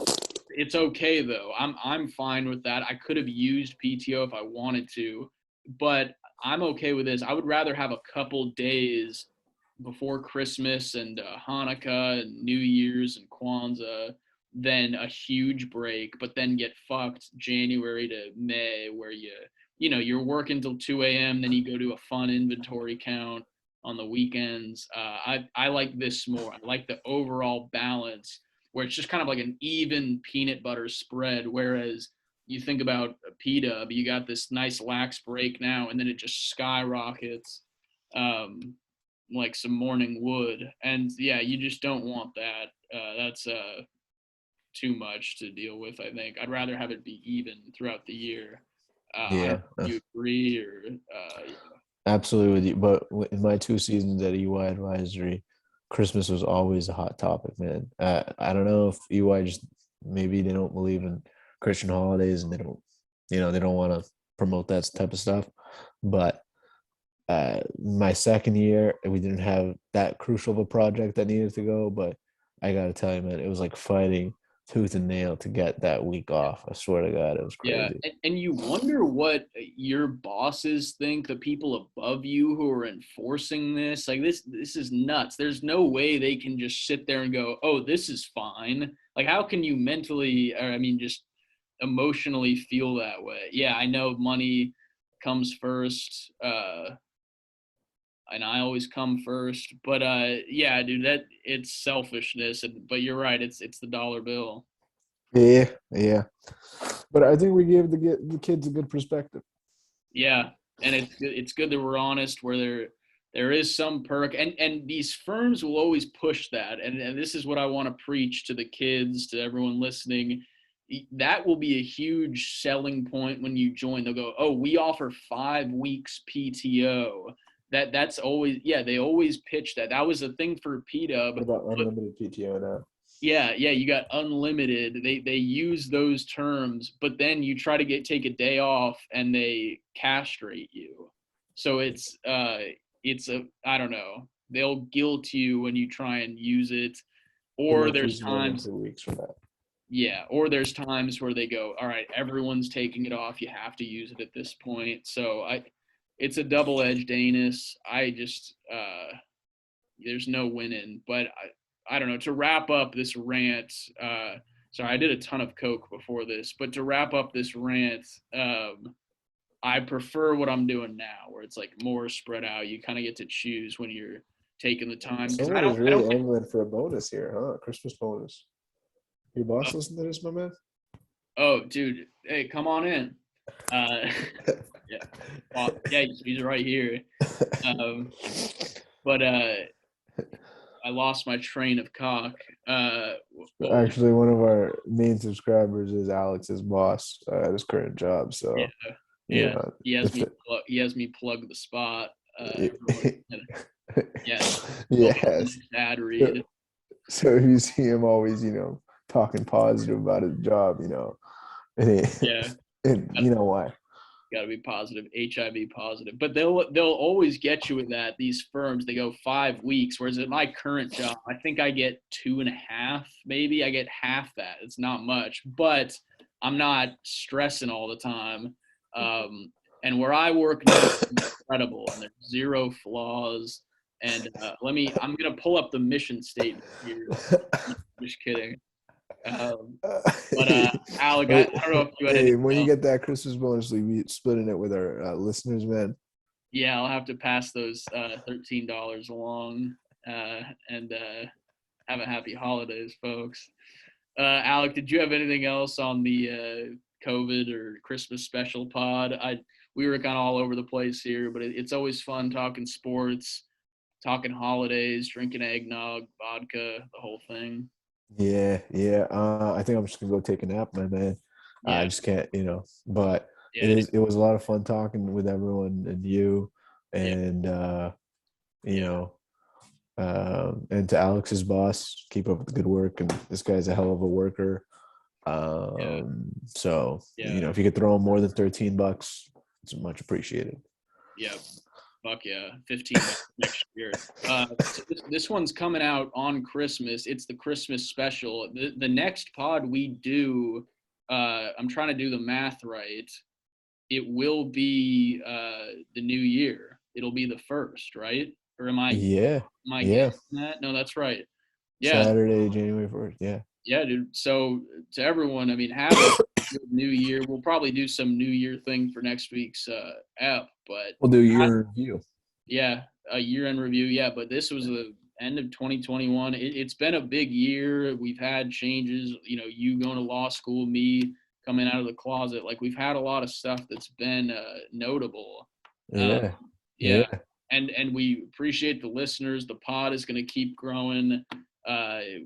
it's okay though. I'm fine with that. I could have used PTO if I wanted to, but I'm okay with this. I would rather have a couple days before Christmas and Hanukkah and New Year's and Kwanzaa than a huge break, but then get fucked January to May where you're working till 2 a.m. Then you go to a fun inventory count on the weekends. I like this more. I like the overall balance where it's just kind of like an even peanut butter spread. Whereas you think about a P-Dub, you got this nice lax break now, and then it just skyrockets like some morning wood. And yeah, you just don't want that. That's too much to deal with, I think. I'd rather have it be even throughout the year. I don't Yeah, know if you agree or yeah. absolutely with you. But in my 2 seasons at EY advisory, Christmas was always a hot topic, man. I don't know if EY just maybe they don't believe in Christian holidays and they don't want to promote that type of stuff. But my second year, we didn't have that crucial of a project that needed to go. But I got to tell you, man, it was like fighting tooth and nail to get that week off. I swear to God, it was Yeah, crazy. and you wonder what your bosses think, the people above you who are enforcing this. Like this is nuts. There's no way they can just sit there and go, "Oh, this is fine." Like how can you mentally, or I mean just emotionally feel that way? Yeah, I know money comes first, and I always come first, but yeah, dude, that it's selfishness, but you're right, it's the dollar bill. Yeah, yeah. But I think we gave the kids a good perspective. Yeah, and it's good that we're honest where there is some perk, and these firms will always push that, and this is what I want to preach to the kids, to everyone listening. That will be a huge selling point when you join. They'll go, "Oh, we offer 5 weeks PTO." That's always, yeah, they always pitch that. That was a thing for What P-Dub. about unlimited PTO now? Yeah, yeah, you got unlimited. They use those terms, but then you try to take a day off and they castrate you. So it's a, I don't know. They'll guilt you when you try and use it. They Or won't there's use more than times, 2 weeks for that. yeah, or there's times where they go, all right, everyone's taking it off. You have to use it at this point. So it's a double-edged anus. I just there's no winning. But I don't know. To wrap up this rant, sorry, I did a ton of coke before this, but to wrap up this rant, I prefer what I'm doing now, where it's like more spread out. You kind of get to choose when you're taking the time because Someone is I really don't. angling for a bonus here, huh? Christmas bonus. Your boss listen to this, my man? Oh, dude, hey, come on in. Uh, yeah, yeah, he's right here. Um, but I lost my train of cock. What Actually, one of our main subscribers is Alex's boss at his current job. Yeah, So, you yeah. know, He has if me. the, He has me plug the spot. Everyone, yeah. Well, yes. ad So, read. so if you see him always, talking positive about his job, and, Yeah, and you know why? got to be positive, HIV positive. But they'll always get you with that. These firms, they go 5 weeks, whereas at my current job, I think I get 2.5, maybe. I get half that. It's not much, but I'm not stressing all the time. And where I work now is incredible, and there's zero flaws. And I'm gonna pull up the mission statement here. Just kidding. But Alec, I don't know if you had Hey, anything when you else. get that Christmas bonus, we be splitting it with our listeners, man. Yeah, I'll have to pass those $13 along, and have a happy holidays, folks. Alec, did you have anything else on the COVID or Christmas special pod? We were kind of all over the place here, but it's always fun talking sports, talking holidays, drinking eggnog, vodka, the whole thing. Yeah, yeah. I think I'm just gonna go take a nap, my man. I Yeah, just can't, But yeah, it was a lot of fun talking with everyone and you, yeah, and you yeah, know, and to Alex's boss, keep up with the good work. And this guy's a hell of a worker. yeah, So yeah, if you could throw him more than $13, it's much appreciated. yeah. Fuck yeah, 15 next year. So this one's coming out on Christmas. It's the Christmas special. The next pod we do, I'm trying to do the math right. It will be the new year. It'll be the first, right? Or Yeah, am I yeah. guessing that? No, that's right. Yeah, Saturday, January 1st. Yeah. yeah, dude. So to everyone, I mean, have a good New Year. We'll probably do some New Year thing for next week's app, but We'll do your review. yeah, a year-end review. Yeah, but this was the end of 2021. It's been a big year. We've had changes. You going to law school, me coming out of the closet. Like we've had a lot of stuff that's been notable. Um, Yeah. yeah, Yeah. and we appreciate the listeners. The pod is going to keep growing.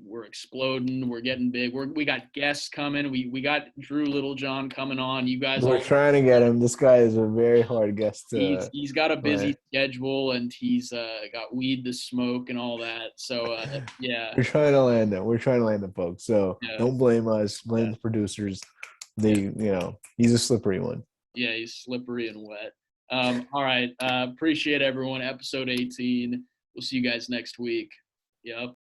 We're exploding. We're getting big. We got guests coming. We got Drew Littlejohn coming on. You guys We're all. trying to get him. This guy is a very hard guest to He's got a busy plan. schedule and he's got weed to smoke and all that. So yeah, We're trying to land him. We're trying to land him, folks. So yeah, don't blame us. Blame yeah, the producers. yeah, He's a slippery one. yeah. He's slippery and wet. All right. Appreciate everyone. Episode 18. We'll see you guys next week. Yep.